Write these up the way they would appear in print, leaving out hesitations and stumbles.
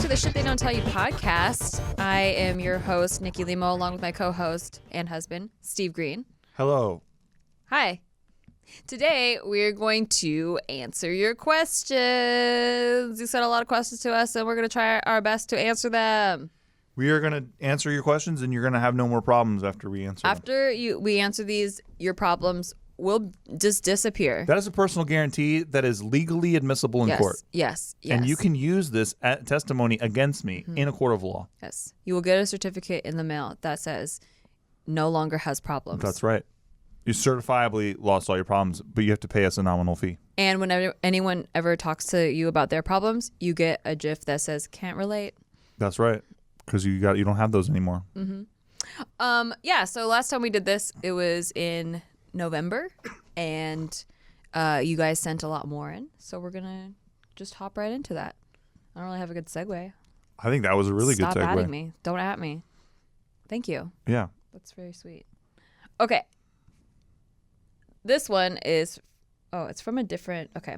to the Shit They Don't Tell You podcast. I am your host, Nikki Limo, along with my co-host and husband, Steve Greene. Hello. Hi. Today, we're going to answer your questions. You sent a lot of questions to us, and we're going to try our best to answer them. We are going to answer your questions, and you're going to have no more problems after we answer them. After we answer these, your problems will just disappear. That is a personal guarantee that is legally admissible in court. Yes. And you can use this testimony against me in a court of law. Yes. You will get a certificate in the mail that says no longer has problems. That's right. You certifiably lost all your problems, but you have to pay us a nominal fee. And whenever anyone ever talks to you about their problems, you get a GIF that says can't relate. That's right. Because you don't have those anymore. Mm-hmm. So last time we did this, it was in November, and you guys sent a lot more in, so we're gonna just hop right into that. I don't really have a good segue. I think that was a really good segue. Stop atting me. Don't at me. Thank you. Yeah. That's very sweet. Okay. This one is, it's from a different, okay.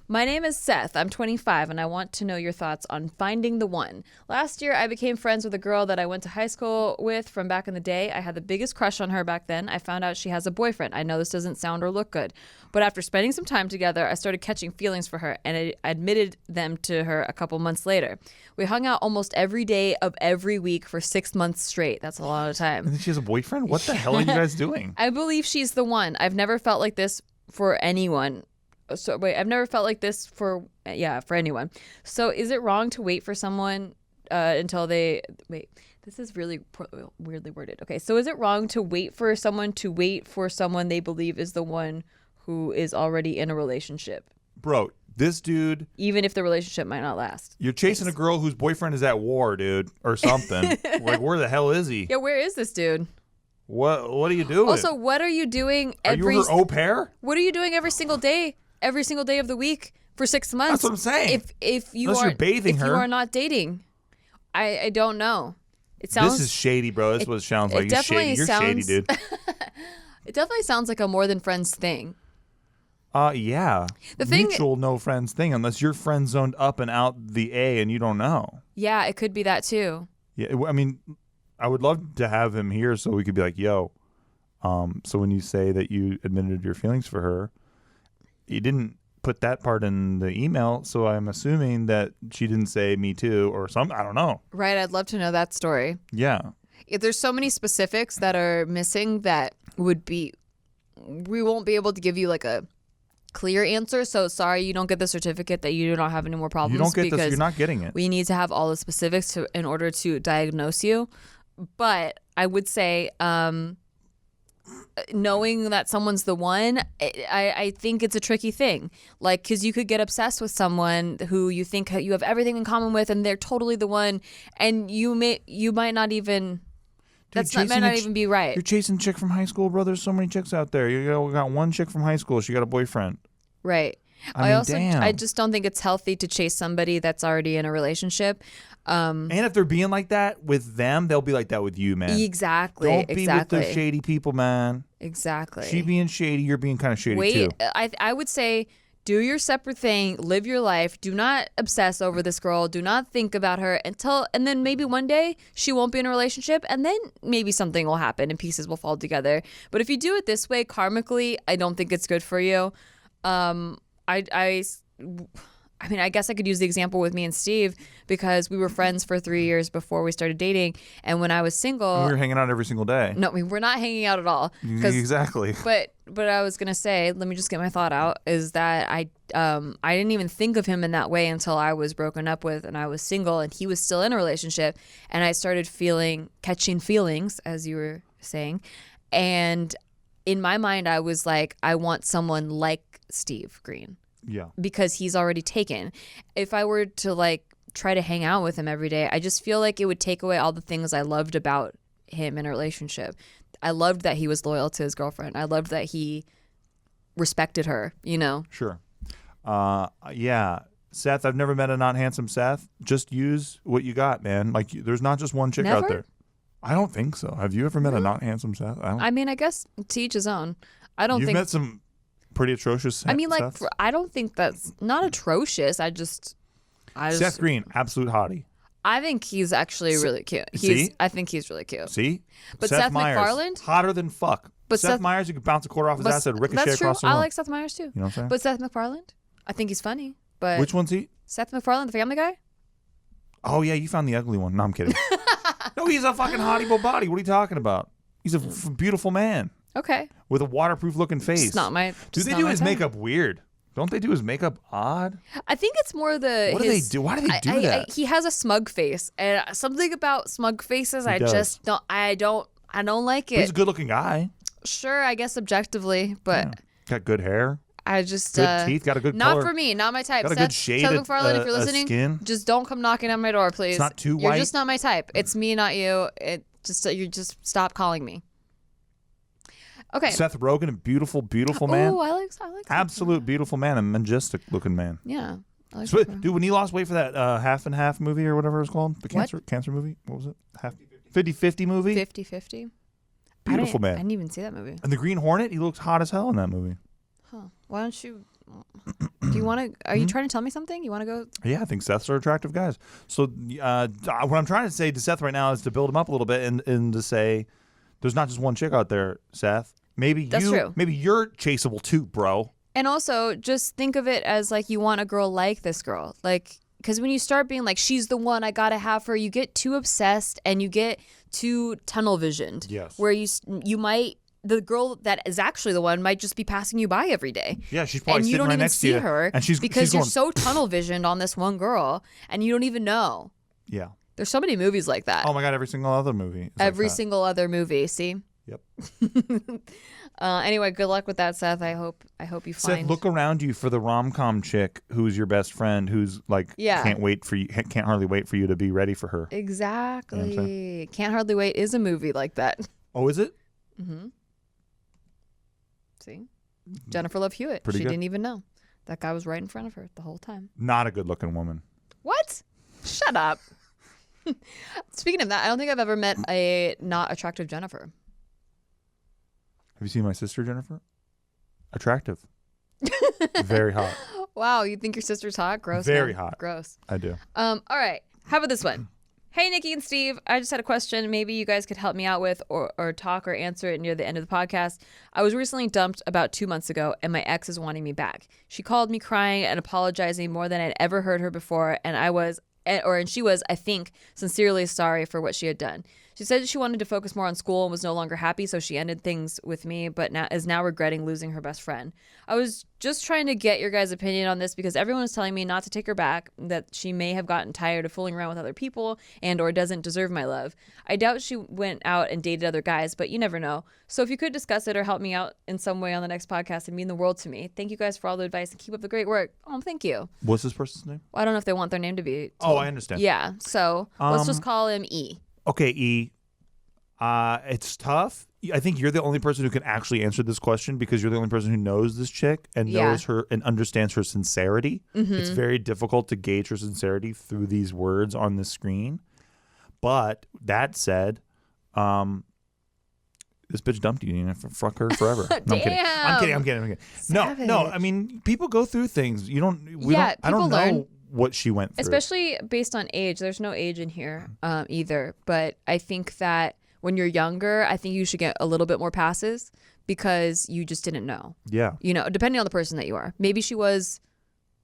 My name is Seth. I'm 25, and I want to know your thoughts on finding the one. Last year, I became friends with a girl that I went to high school with from back in the day. I had the biggest crush on her back then. I found out she has a boyfriend. I know this doesn't sound or look good, but after spending some time together, I started catching feelings for her, and I admitted them to her a couple months later. We hung out almost every day of every week for 6 months straight. That's a lot of time. And she has a boyfriend? What the hell are you guys doing? I believe she's the one. I've never felt like this for anyone. I've never felt like this for anyone. So is it wrong to wait for someone until they wait? This is really weirdly worded. Okay, so is it wrong to wait for someone they believe is the one who is already in a relationship? Bro, this dude, even if the relationship might not last. You're chasing a girl whose boyfriend is at war, dude, or something. Like, where the hell is he? Yeah, where is this dude? What are you doing? Also, what are you doing Are you her au pair? What are you doing every single day of the week for 6 months? That's what I'm saying. If you Unless are you're bathing her. you are not dating, I don't know. It sounds. This is shady, bro. This is what it sounds like. You're shady. You're shady, dude. It definitely sounds like a more than friends thing. Yeah. The thing, mutual no friends thing, unless you're friend zoned up and out the A and you don't know. Yeah, it could be that too. Yeah, I mean, I would love to have him here so we could be like, yo. So when you say that you admitted your feelings for her, you didn't put that part in the email, so I'm assuming that she didn't say me too or something. I don't know. Right, I'd love to know that story. Yeah. There's so many specifics that are missing that we won't be able to give you like a clear answer. So sorry you don't get the certificate that you do not have any more problems. You don't get this. You're not getting it. We need to have all the specifics in order to diagnose you. But I would say knowing that someone's the one, I think it's a tricky thing. Like, because you could get obsessed with someone who you think you have everything in common with, and they're totally the one, and you might not even. Might not even be right. You're chasing a chick from high school, bro. There's so many chicks out there. You got one chick from high school. She got a boyfriend. Right. I just don't think it's healthy to chase somebody that's already in a relationship. And if they're being like that with them, they'll be like that with you, man. Exactly. Don't be with those shady people, man. Exactly. She being shady, you're being kind of shady too. I would say do your separate thing, live your life. Do not obsess over this girl. Do not think about her and then maybe one day she won't be in a relationship, and then maybe something will happen and pieces will fall together. But if you do it this way karmically, I don't think it's good for you. I mean, I guess I could use the example with me and Steve because we were friends for 3 years before we started dating. And when I was single... We were hanging out every single day. No, we were not hanging out at all. Exactly. But I was going to say, let me just get my thought out, is that I didn't even think of him in that way until I was broken up with and I was single and he was still in a relationship. And I started catching feelings, as you were saying. And in my mind, I was like, I want someone like Steve Greene. Yeah. Because he's already taken. If I were to try to hang out with him every day, I just feel like it would take away all the things I loved about him in a relationship. I loved that he was loyal to his girlfriend. I loved that he respected her, you know? Sure. Yeah. Seth, I've never met a not handsome Seth. Just use what you got, man. Like, there's not just one chick out there. I don't think so. Have you ever met a not handsome Seth? I mean, I guess to each his own. You've met some pretty atrocious Seths. I mean, I don't think that's not atrocious. I just Seth Greene, absolute hottie. I think he's actually really cute. I think he's really cute. See? But Seth Meyers, MacFarlane? hotter than fuck. But Seth Meyers, you could bounce a quarter off his ass and ricochet that's across the true. room. I like Seth Meyers too. You know what I'm saying? But Seth MacFarlane? I think he's funny. But which one's he? Seth MacFarlane, the Family Guy? Oh, yeah, you found the ugly one. No, I'm kidding. No, he's a fucking hottie body. What are you talking about? He's a beautiful man. Okay. With a waterproof looking face. It's not my. Do they do his makeup weird? Don't they do his makeup odd? I think it's more the. What do they do? Why do they do that? He has a smug face, and something about smug faces, I just don't. I don't like it. He's a good looking guy. Sure, I guess objectively, but got good hair. I just good teeth. Got a good not color. for me. Not my type. Got a good shade. Seth MacFarlane, if you're listening, skin. just don't come knocking on my door, please. It's not too You're white. just not my type. It's me, not you. You just stop calling me. Okay. Seth Rogen, a beautiful man. Oh, I like absolute beautiful man, a majestic looking man. Yeah. I like Dude, when he lost weight for that half and half movie or whatever it was called, the cancer movie, what was it? 50-50 movie? 50-50. Beautiful man. I didn't even see that movie. And the Green Hornet, he looks hot as hell in that movie. Huh. Why don't you... Do you want to... Are you trying to tell me something? You want to go... Yeah, I think Seth's are attractive guys. So what I'm trying to say to Seth right now is to build him up a little bit and to say there's not just one chick out there, Seth. That's true. Maybe you're chaseable too, bro. And also, just think of it as like you want a girl like this girl. Like, because when you start being like, she's the one, I got to have her, you get too obsessed and you get too tunnel visioned. Yes. Where you might... The girl that is actually the one might just be passing you by every day. Yeah, she's probably sitting right next to you. And you don't even see her and she's because you're so tunnel visioned on this one girl and you don't even know. Yeah. There's so many movies like that. Oh my God, every single other movie. Every single other movie, see? Yep. Anyway, good luck with that, Seth. I hope you find... Seth, look around you for the rom-com chick who's your best friend who's like can't hardly wait for you to be ready for her. Exactly. You know Can't Hardly Wait is a movie like that. Oh, is it? Mm-hmm. See? Jennifer Love Hewitt. Pretty good. Didn't even know. That guy was right in front of her the whole time. Not a good-looking woman. What? Shut up. Speaking of that, I don't think I've ever met a not attractive Jennifer. Have you seen my sister, Jennifer? Attractive. Very hot. Wow, you think your sister's hot? Gross. Very hot. Gross. I do. All right. How about this one? Hey, Nikki and Steve, I just had a question maybe you guys could help me out with or talk or answer it near the end of the podcast. I was recently dumped about 2 months ago, and my ex is wanting me back. She called me crying and apologizing more than I'd ever heard her before, and she was, I think, sincerely sorry for what she had done. She said she wanted to focus more on school and was no longer happy, so she ended things with me, but is now regretting losing her best friend. I was just trying to get your guys' opinion on this because everyone is telling me not to take her back, that she may have gotten tired of fooling around with other people and or doesn't deserve my love. I doubt she went out and dated other guys, but you never know. So if you could discuss it or help me out in some way on the next podcast, it'd mean the world to me. Thank you guys for all the advice and keep up the great work. Oh, thank you. What's this person's name? Well, I don't know if they want their name to be told. Oh, I understand. Yeah, so let's just call him E. Okay, E. It's tough. I think you're the only person who can actually answer this question because you're the only person who knows this chick and knows her and understands her sincerity. Mm-hmm. It's very difficult to gauge her sincerity through these words on the screen. But that said, this bitch dumped you. You know, fuck her forever. No, I'm kidding. No. I mean, people go through things. I don't know what she went through. Especially based on age. There's no age in here either. But I think that when you're younger, I think you should get a little bit more passes because you just didn't know. Yeah. You know, depending on the person that you are. Maybe she was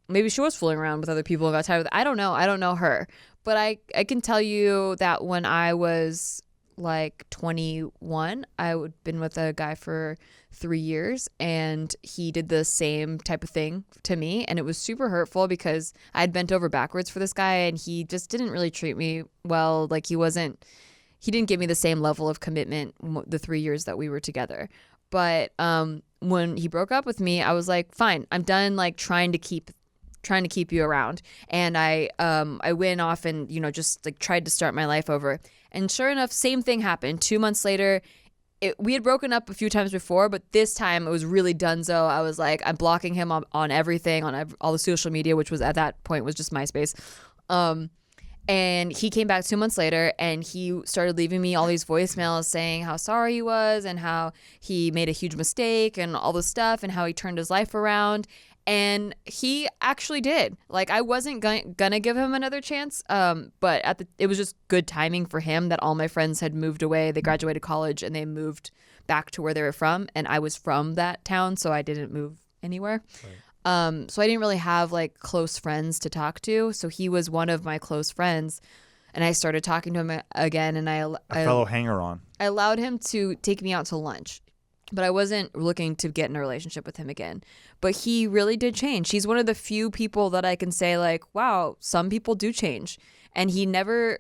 fooling around with other people and got tired of it. I don't know. I don't know her. But I can tell you that when I was like 21, I had been with a guy for 3 years and he did the same type of thing to me, and it was super hurtful because I had bent over backwards for this guy and he just didn't really treat me well. Like he didn't give me the same level of commitment the 3 years that we were together. But when he broke up with me, I was like, fine, I'm done like trying to keep you around. And I went off and, just like tried to start my life over. And sure enough, same thing happened. 2 months later, we had broken up a few times before, but this time it was really donezo. I was like, I'm blocking him on everything, on all the social media, which was at that point was just MySpace. And he came back 2 months later and he started leaving me all these voicemails saying how sorry he was and how he made a huge mistake and all this stuff and how he turned his life around. And he actually did. Like, I wasn't gonna give him another chance, but it was just good timing for him that all my friends had moved away. They graduated college and they moved back to where they were from, and I was from that town, so I didn't move anywhere. Right. So I didn't really have like close friends to talk to. So he was one of my close friends, and I started talking to him again. And a fellow hanger-on. I allowed him to take me out to lunch. But I wasn't looking to get in a relationship with him again. But he really did change. He's one of the few people that I can say, like, wow, some people do change. And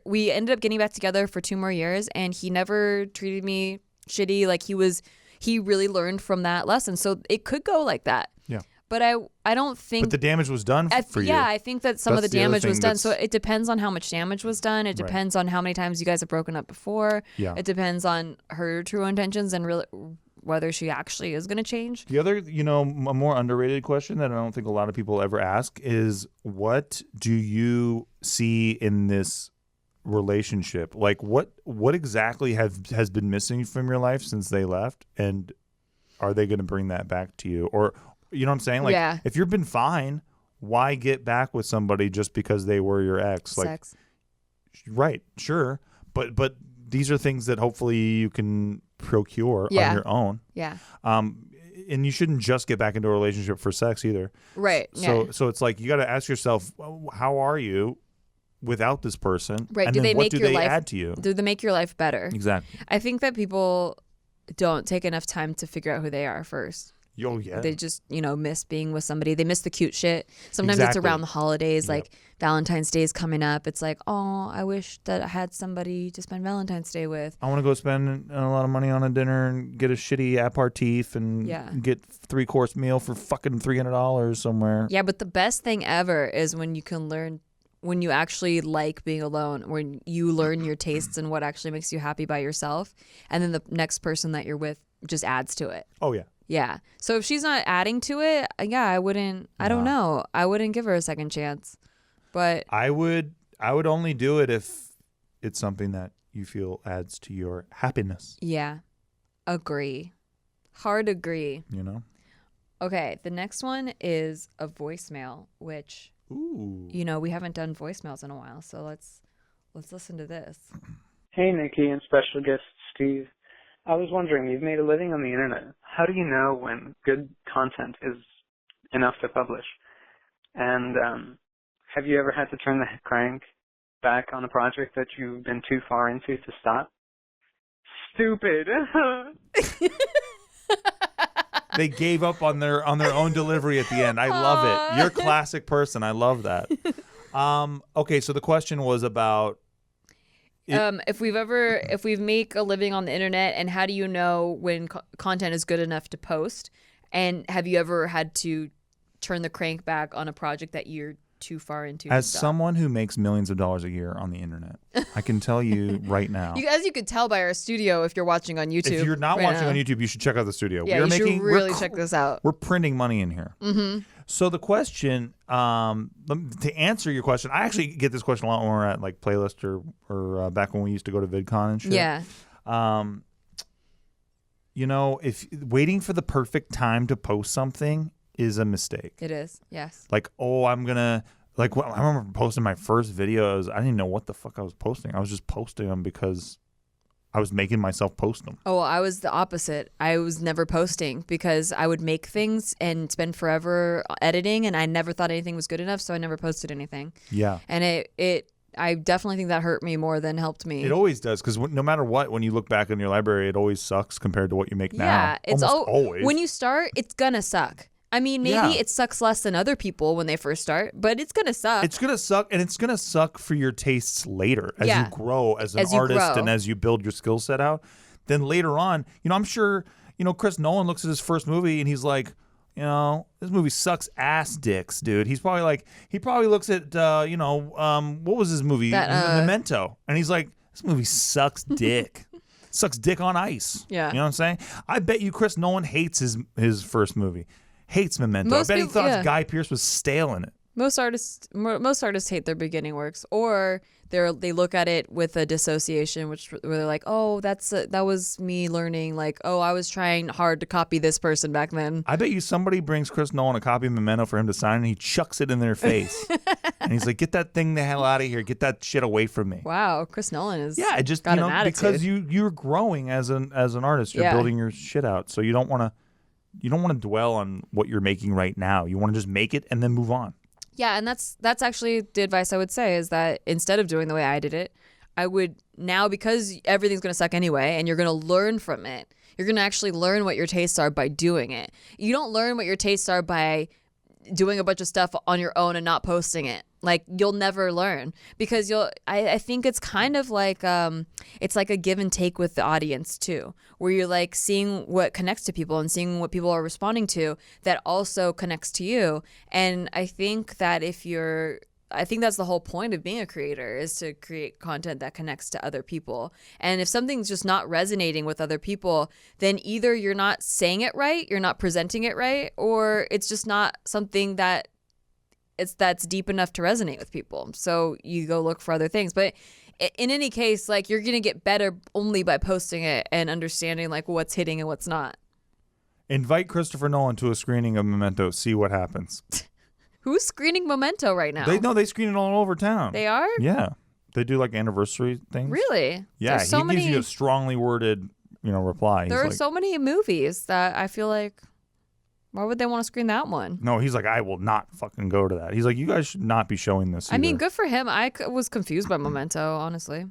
we ended up getting back together for 2 more years, and he never treated me shitty. Like, he really learned from that lesson. So it could go like that. Yeah. But I don't think. But the damage was done for you. Yeah, I think that some of the damage was done. So it depends on how much damage was done. It depends on how many times you guys have broken up before. Yeah. It depends on her true intentions and really whether she actually is going to change. The other, a more underrated question that I don't think a lot of people ever ask is, what do you see in this relationship? Like, what exactly has been missing from your life since they left, and are they going to bring that back to you? Or, you know what I'm saying? Like, if you've been fine, why get back with somebody just because they were your ex? Sex. Like, right, sure, but these are things that hopefully you can procure on your own. Yeah. And you shouldn't just get back into a relationship for sex either. Right. So it's like you got to ask yourself, how are you without this person? Right. And do they what make do your they life add to you? Do they make your life better? Exactly. I think that people don't take enough time to figure out who they are first. Oh, yeah. They just, miss being with somebody. They miss the cute shit. Sometimes it's around the holidays, like Valentine's Day is coming up. It's like, oh, I wish that I had somebody to spend Valentine's Day with. I want to go spend a lot of money on a dinner and get a shitty aperitif and get 3-course meal for fucking $300 somewhere. Yeah, but the best thing ever is when you can learn, when you actually like being alone, when you learn your tastes and what actually makes you happy by yourself, and then the next person that you're with just adds to it. Oh, yeah. Yeah. So if she's not adding to it, I wouldn't. I don't know. I wouldn't give her a second chance. But I would only do it if it's something that you feel adds to your happiness. Yeah. Agree. Hard agree. Okay. The next one is a voicemail, which we haven't done voicemails in a while. So let's listen to this. Hey, Nikki and special guest Steve. I was wondering, you've made a living on the internet. How do you know when good content is enough to publish? And have you ever had to turn the crank back on a project that you've been too far into to stop? Stupid. They gave up on their own delivery at the end. I love it. You're a classic person. I love that. Okay, so the question was about if we make a living on the internet, and how do you know when content is good enough to post? And have you ever had to turn the crank back on a project that you're too far into? As someone who makes millions of dollars a year on the internet, I can tell you right now. As you could tell by our studio, if you're watching on YouTube. If you're not watching on YouTube, you should check out the studio. Yeah, you should really check this out. We're printing money in here. Mm-hmm. So the question, to answer your question, I actually get this question a lot when we're at like Playlist or back when we used to go to VidCon and shit. Yeah. If waiting for the perfect time to post something is a mistake. It is, yes. Like, I'm gonna I remember posting my first videos. I didn't even know what the fuck I was posting. I was just posting them because I was making myself post them. Oh, well, I was the opposite. I was never posting because I would make things and spend forever editing, and I never thought anything was good enough, so I never posted anything. Yeah. And I definitely think that hurt me more than helped me. It always does, because no matter what, when you look back in your library, it always sucks compared to what you make now. Yeah, it's always. When you start, it's gonna suck. I mean, maybe it sucks less than other people when they first start, but it's going to suck. It's going to suck, and it's going to suck for your tastes later as you grow as an artist and as you build your skill set out. Then later on, I'm sure, Chris Nolan looks at his first movie and he's like, this movie sucks ass dicks, dude. He probably looks at, what was his movie? Memento. And he's like, this movie sucks dick. Sucks dick on ice. Yeah. You know what I'm saying? I bet you Chris Nolan hates his first movie. Hates Memento. I bet he thought Guy Pearce was stale in it. Most artists hate their beginning works, or they look at it with a dissociation, where they're like, oh, that was me learning. Like, oh, I was trying hard to copy this person back then. I bet you somebody brings Chris Nolan a copy of Memento for him to sign, and he chucks it in their face, and he's like, "Get that thing the hell out of here! Get that shit away from me!" Wow, Chris Nolan is just got an attitude. because you're growing as an artist, you're building your shit out, so you don't want to dwell on what you're making right now. You want to just make it and then move on. Yeah, and that's actually the advice I would say, is that instead of doing the way I did it, I would now, because everything's going to suck anyway, and you're going to learn from it. You're going to actually learn what your tastes are by doing it. You don't learn what your tastes are by doing a bunch of stuff on your own and not posting it. Like, you'll never learn, because I think it's kind of like it's like a give and take with the audience too, where you're like seeing what connects to people and seeing what people are responding to that also connects to you. And I think that I think that's the whole point of being a creator, is to create content that connects to other people. And if something's just not resonating with other people, then either you're not saying it right, you're not presenting it right, or it's just not something that's deep enough to resonate with people. So you go look for other things. But in any case, like, you're going to get better only by posting it and understanding like what's hitting and what's not. Invite Christopher Nolan to a screening of Memento. See what happens. Who's screening Memento right now? They screen it all over town. They are? Yeah. They do like anniversary things. Really? Yeah. There's so gives you a strongly worded, reply. There are so many movies that I feel like, why would they want to screen that one? No, he's like, I will not fucking go to that. He's like, you guys should not be showing this either. I mean, good for him. I was confused by Memento, honestly.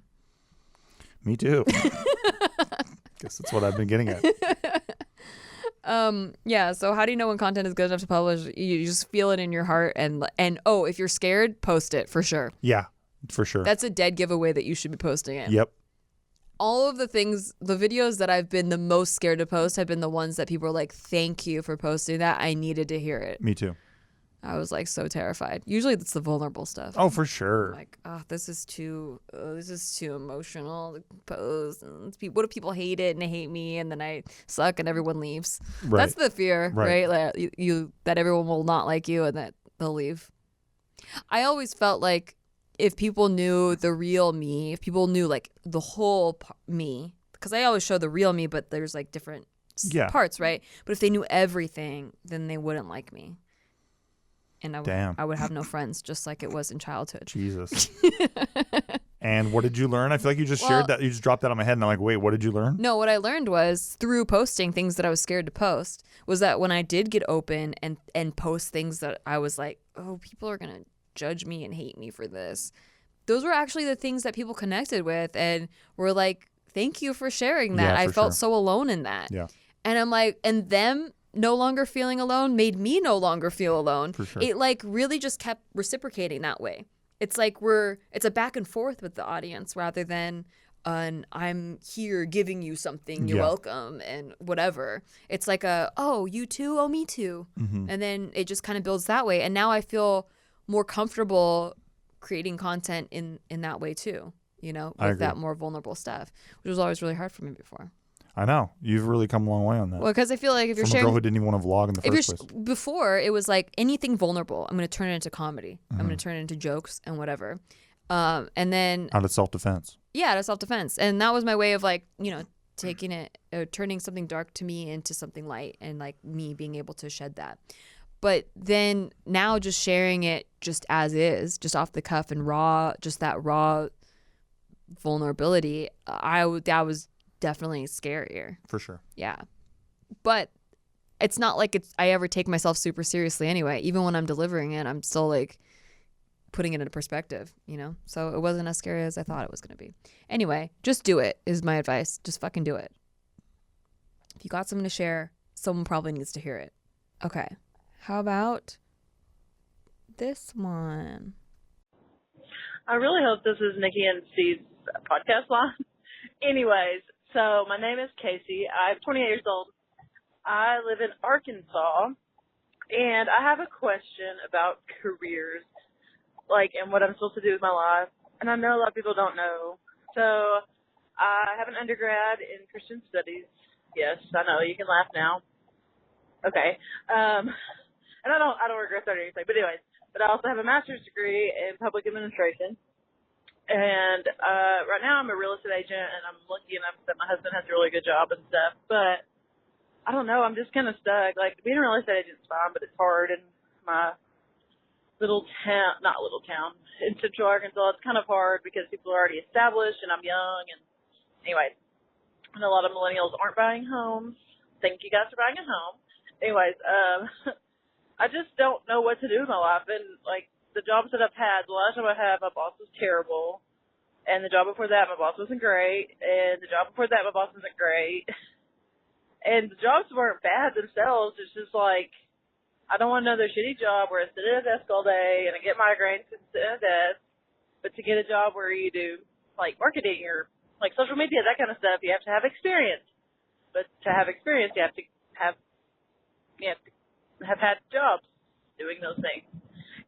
Me too. Guess that's what I've been getting at. Yeah, so how do you know when content is good enough to publish? You just feel it in your heart, and if you're scared, post it for sure. Yeah, for sure. That's a dead giveaway that you should be posting it. Yep. All of the videos that I've been the most scared to post have been the ones that people are like, thank you for posting that. I needed to hear it. Me too. I was like so terrified. Usually it's the vulnerable stuff. Oh, for sure. I'm like, this is too emotional to post. And what if people hate it and they hate me and then I suck and everyone leaves? Right. That's the fear, right? Like that everyone will not like you and that they'll leave. I always felt like if people knew the real me, if people knew like the whole me, because I always show the real me, but there's like different parts, right? But if they knew everything, then they wouldn't like me. And I would have no friends, just like it was in childhood. Jesus. And what did you learn? I feel like you just shared that. You just dropped that on my head, and I'm like, wait, what did you learn? No, what I learned was through posting things that I was scared to post, was that when I did get open and post things that I was like, oh, people are going to judge me and hate me for this. Those were actually the things that people connected with and were like, thank you for sharing that. I felt so alone in that. Yeah. And I'm like, and them no longer feeling alone made me no longer feel alone. For sure. It like really just kept reciprocating that way. It's like it's a back and forth with the audience rather than I'm here giving you something, you're welcome and whatever. It's like oh, you too, oh, me too. Mm-hmm. And then it just kind of builds that way. And now I feel more comfortable creating content in that way too, with that more vulnerable stuff, which was always really hard for me before. I know. You've really come a long way on that. Well, because I feel like if you're From sharing... a girl who didn't even want to vlog in the first place. Before, it was like anything vulnerable, I'm going to turn it into comedy. I'm going to turn it into jokes and whatever. And then... Out of self-defense. Yeah, out of self-defense. And that was my way of like, taking it, turning something dark to me into something light and like me being able to shed that. But then now just sharing it just as is, just off the cuff and raw, just that raw vulnerability, that was definitely scarier. For sure. Yeah. But it's not like I ever take myself super seriously anyway. Even when I'm delivering it, I'm still like putting it into perspective, So it wasn't as scary as I thought it was going to be. Anyway, just do it is my advice. Just fucking do it. If you got something to share, someone probably needs to hear it. Okay. How about this one? I really hope this is Nikki and Steve's podcast line. Anyways, so my name is Casey. I'm 28 years old. I live in Arkansas, and I have a question about careers, and what I'm supposed to do with my life. And I know a lot of people don't know. So I have an undergrad in Christian studies. Yes, I know. You can laugh now. Okay. And I don't regret that or anything. But anyways, but I also have a master's degree in public administration. And right now I'm a real estate agent, and I'm lucky enough that my husband has a really good job and stuff. But I don't know, I'm just kind of stuck. Like, being a real estate agent is fine, but it's hard in my little town, not little town, in Central Arkansas. It's kind of hard because people are already established, and I'm young. And anyway, and a lot of millennials aren't buying homes. Thank you guys for buying a home. Anyways, I just don't know what to do in my life. And, like, the jobs that I've had, the last job I had, my boss was terrible. And the job before that, my boss wasn't great. And the job before that, my boss wasn't great. And the jobs weren't bad themselves. It's just like, I don't want another shitty job where I sit at a desk all day and I get migraines and sit at a desk. But to get a job where you do, like, marketing or, like, social media, that kind of stuff, you have to have experience. But to have experience, you have to have had jobs doing those things.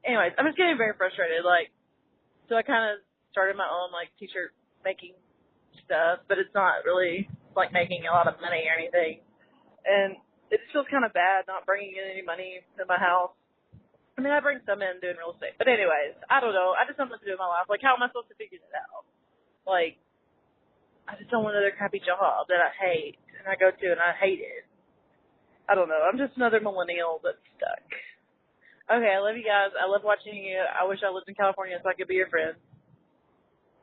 Anyways, I'm just getting very frustrated. Like, so I kind of started my own, like, t-shirt making stuff, but it's not really, like, making a lot of money or anything. And it just feels kind of bad not bringing in any money to my house. I mean, I bring some in doing real estate. But anyways, I don't know. I just don't know what to do in my life. Like, how am I supposed to figure that out? Like, I just don't want another crappy job that I hate, and I go to and I hate it. I don't know. I'm just another millennial that's stuck. Okay, I love you guys. I love watching you. I wish I lived in California so I could be your friend.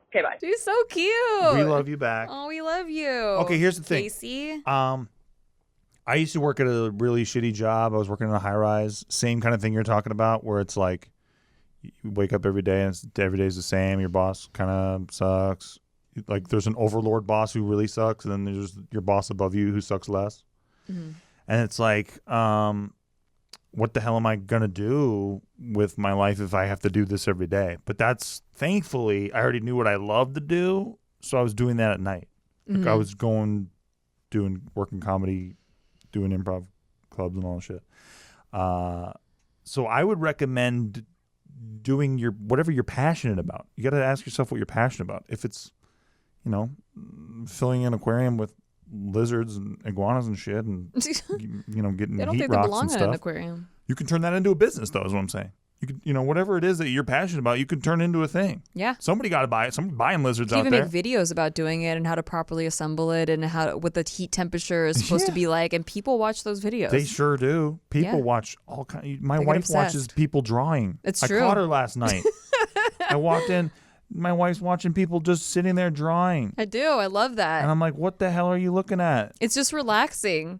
Okay, bye. She's so cute. We love you back. Oh, we love you. Okay, here's the thing. Casey. I used to work at a really shitty job. I was working in a high rise. Same kind of thing you're talking about, where it's like you wake up every day and every day's the same. Your boss kind of sucks. Like, there's an overlord boss who really sucks, and then there's your boss above you who sucks less. Mm-hmm. And it's like, what the hell am I going to do with my life if I have to do this every day? But that's, thankfully, I already knew what I loved to do, so I was doing that at night. Like, I was working comedy, doing improv clubs and all that shit. So I would recommend doing whatever you're passionate about. You got to ask yourself what you're passionate about. If it's, filling an aquarium with lizards and iguanas and shit, and getting They don't heat think they rocks belong and in stuff. an aquarium. You can turn that into a business, though. Is what I'm saying. You could, whatever it is that you're passionate about, you can turn into a thing. Yeah. Somebody got to buy it. Somebody buying lizards You out can there. even make videos about doing it and how to properly assemble it and what the heat temperature is supposed to be like, and people watch those videos. They sure do. People watch all kinds. My wife watches people drawing. It's true. I caught her last night. I walked in. My wife's watching people just sitting there drawing. I do. I love that. And I'm like, what the hell are you looking at? It's just relaxing.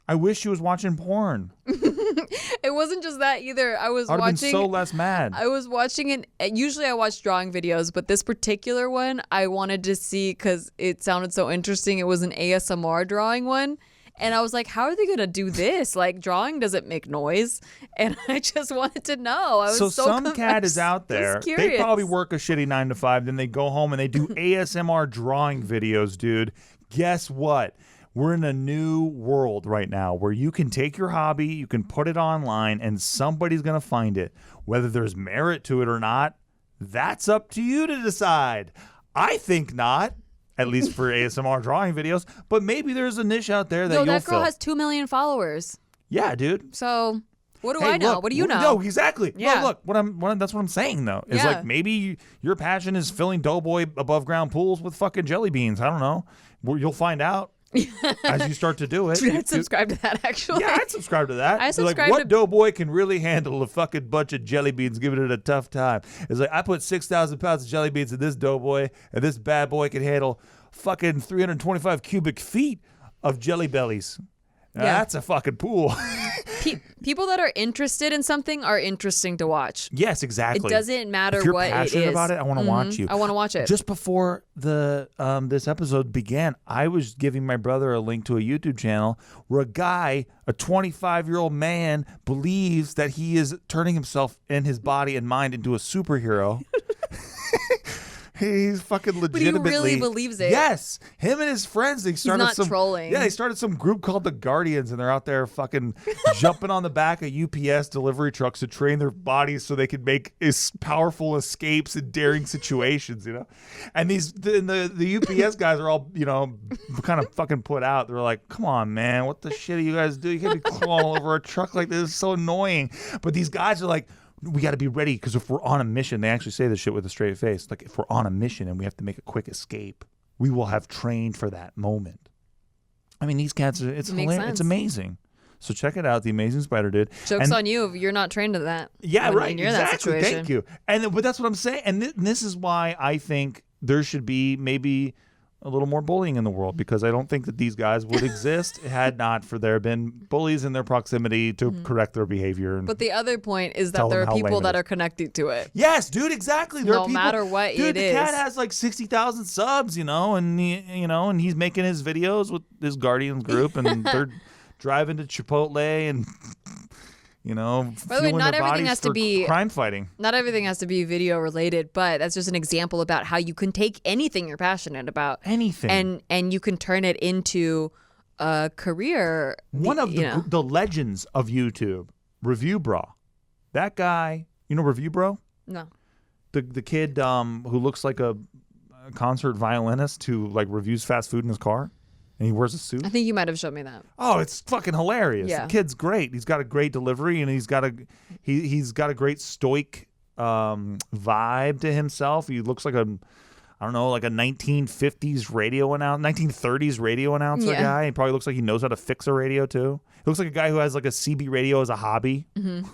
I wish she was watching porn. It wasn't just that either. I was I'd watching. have been so less mad. I was watching it. Usually I watch drawing videos, but this particular one I wanted to see because it sounded so interesting. It was an ASMR drawing one. And I was like, how are they going to do this? Like, drawing doesn't make noise. And I just wanted to know. I was so some cat is out there. They probably work a shitty 9 to 5. Then they go home and they do ASMR drawing videos, dude. Guess what? We're in a new world right now where you can take your hobby, you can put it online, and somebody's going to find it. Whether there's merit to it or not, that's up to you to decide. I think not. At least for ASMR drawing videos. But maybe there's a niche out there that you'll fill. No, that girl has 2 million followers. Yeah, dude. So what do I know? Look, what do you know? No, exactly. Yeah. No, look, that's what I'm saying, though. Is like maybe your passion is filling doughboy above ground pools with fucking jelly beans. I don't know. You'll find out as you start to do it. I'd subscribe to that, actually. Yeah, I'd subscribe to that. I subscribe what doughboy can really handle a fucking bunch of jelly beans giving it a tough time? It's like, I put 6,000 pounds of jelly beans in this doughboy, and this bad boy can handle fucking 325 cubic feet of jelly bellies. That's a fucking pool. People that are interested in something are interesting to watch. Yes, exactly. It doesn't matter if you're what it is. passionate about it, I want to watch you. I want to watch it. Just before the this episode began, I was giving my brother a link to a YouTube channel where a guy, a 25-year-old man, believes that he is turning himself and his body and mind into a superhero. He's fucking legitimately. But he really believes it. Yes, him and his friends. They started He's not trolling. Yeah, they started some group called the Guardians, and they're out there fucking jumping on the back of UPS delivery trucks to train their bodies so they can make powerful escapes in daring situations. And the UPS guys are all kind of fucking put out. They're like, come on, man, what the shit do you guys do? You can't be crawling all over a truck like this. It's so annoying. But these guys are like, we got to be ready because if we're on a mission, they actually say this shit with a straight face. Like, if we're on a mission and we have to make a quick escape, we will have trained for that moment. I mean, these cats, it's hilarious. It's amazing. So check it out, The Amazing Spider Dude. Joke's on you if you're not trained to that. Yeah, right. You're in that situation. Thank you. But that's what I'm saying. And this is why I think there should be maybe a little more bullying in the world, because I don't think that these guys would exist had not for there been bullies in their proximity to correct their behavior. But the other point is that there are people that are connected to it. Yes, dude, exactly. There are people, matter what dude, it the is. cat has like 60,000 subs, and and he's making his videos with his Guardians group, and they're driving to Chipotle and By the way, not everything has to be crime fighting. Not everything has to be video related, but that's just an example about how you can take anything you're passionate about, and you can turn it into a career. One of the legends of YouTube, Review Bro. That guy, Review Bro? No. The kid who looks like a concert violinist who like reviews fast food in his car. And he wears a suit? I think you might have shown me that. Oh, it's fucking hilarious. Yeah. The kid's great. He's got a great delivery, and he's got a great stoic vibe to himself. He looks like a 1950s radio announcer, 1930s radio announcer guy. He probably looks like he knows how to fix a radio too. He looks like a guy who has like a CB radio as a hobby. Mm-hmm.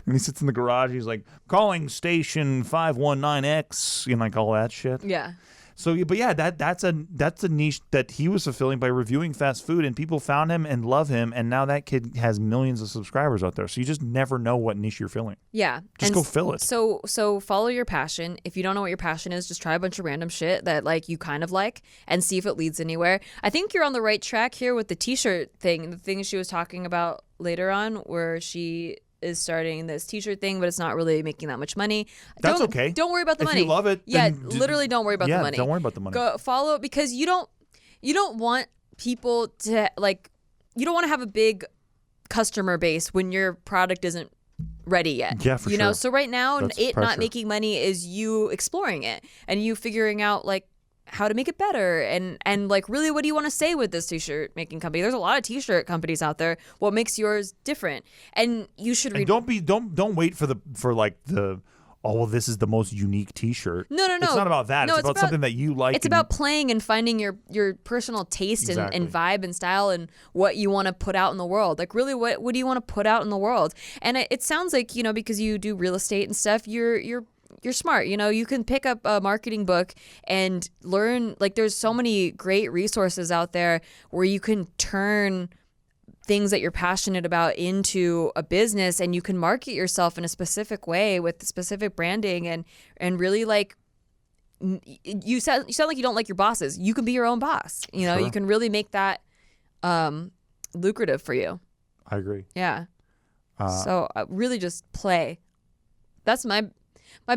And he sits in the garage. He's like, calling station 519X, like all that shit. Yeah. So, but yeah, that's a niche that he was fulfilling by reviewing fast food, and people found him and love him, and now that kid has millions of subscribers out there. So you just never know what niche you're filling. Yeah, just go fill it. So follow your passion. If you don't know what your passion is, just try a bunch of random shit that like you kind of like, and see if it leads anywhere. I think you're on the right track here with the t-shirt thing. The thing she was talking about later on, where she is starting this t-shirt thing, but it's not really making that much money. That's okay. Don't worry about the money. If you love it, yeah, literally don't worry about the money. Don't worry about the money. Go follow it, because you don't want people to like, you don't want to have a big customer base when your product isn't ready yet. Yeah, for sure. So right now, That's it pressure. not making money is you exploring it and you figuring out like how to make it better, and like really what do you want to say with this t-shirt making company. There's a lot of t-shirt companies out there. What makes yours different? And you should read. Don't wait for this is the most unique t-shirt. No. It's not about that. It's about something that you like. It's about playing and finding your personal taste and vibe and style and what you want to put out in the world. Like really, what do you want to put out in the world? And it sounds like, because you do real estate and stuff, you're smart. You can pick up a marketing book and learn. Like there's so many great resources out there where you can turn things that you're passionate about into a business, and you can market yourself in a specific way with specific branding and really like you sound like you don't like your bosses. You can be your own boss. Sure. You can really make that lucrative for you. I agree. Yeah. So really just play. That's my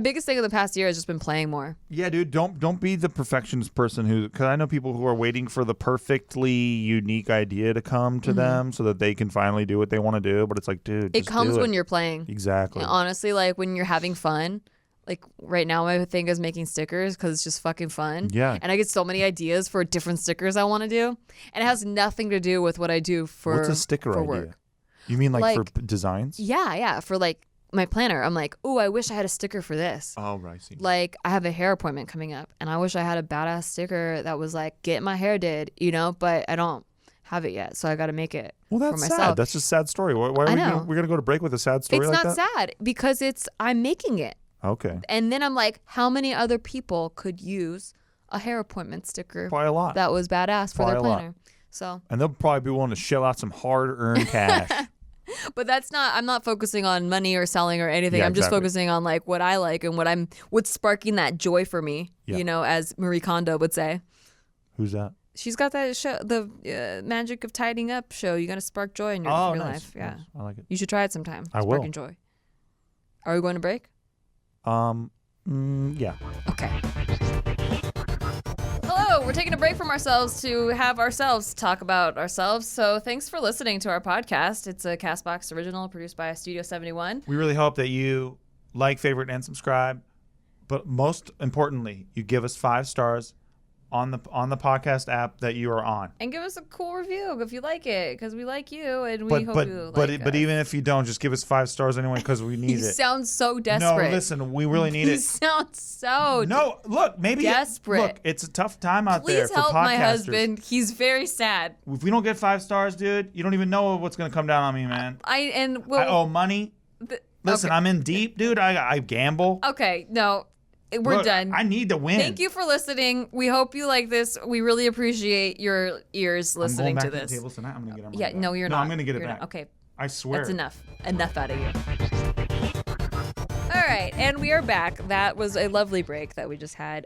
biggest thing of the past year has just been playing more. Yeah, dude, don't be the perfectionist person because I know people who are waiting for the perfectly unique idea to come to them so that they can finally do what they want to do. But it's like, dude, it comes when you're playing. Exactly. Honestly, like when you're having fun. Like right now, my thing is making stickers because it's just fucking fun. Yeah. And I get so many ideas for different stickers I want to do, and it has nothing to do with what I do for. What's a sticker idea? Work. You mean like for designs? Yeah, for like my planner. I'm like, oh, I wish I had a sticker for this. Oh, right. I see. Like I have a hair appointment coming up, and I wish I had a badass sticker that was like, get my hair did, but I don't have it yet, so I got to make it. Well, that's for myself. sad. That's just a sad story. Why are we gonna go to break with a sad story like that? It's not sad because I'm making it. Okay. And then I'm like, how many other people could use a hair appointment sticker? Probably a lot. That was badass for their planner. So. And they'll probably be willing to shell out some hard-earned cash. But I'm not focusing on money or selling or anything. Yeah, I'm just focusing on like what I like and what's sparking that joy for me, as Marie Kondo would say. Who's that? She's got that show, the Magic of Tidying Up show. You got to spark joy in your real life. Yeah. Nice. I like it. You should try it sometime. I will. Sparking joy. Are we going to break? Yeah. Okay. Hello, we're taking a break from ourselves to have ourselves talk about ourselves. So thanks for listening to our podcast. It's a CastBox original produced by Studio 71. We really hope that you like, favorite, and subscribe. But most importantly, you give us 5 stars on the podcast app that you are on. And give us a cool review if you like it, because we like you and we But hope but you but like but us. even if you don't, just give us 5 stars anyway because we need You it. sound so No, desperate. listen, we really need You it. sound so No, look, maybe desperate. Look, it's a tough time out there Please for help podcasters. my husband. He's very sad. If we don't get 5 stars, dude, you don't even know what's gonna come down on me, man. I owe money. Listen, okay. I'm in deep, dude. I gamble. Okay, no, we're Look, done. I need to win. Thank you for listening. We hope you like this. We really appreciate your ears listening I'm to going back this. To the table tonight. I'm gonna get our money Yeah, back. no, you're no, not. I'm gonna get it You're back. not. Okay, I swear. that's enough. Enough out of you. All right, and we are back. That was a lovely break that we just had.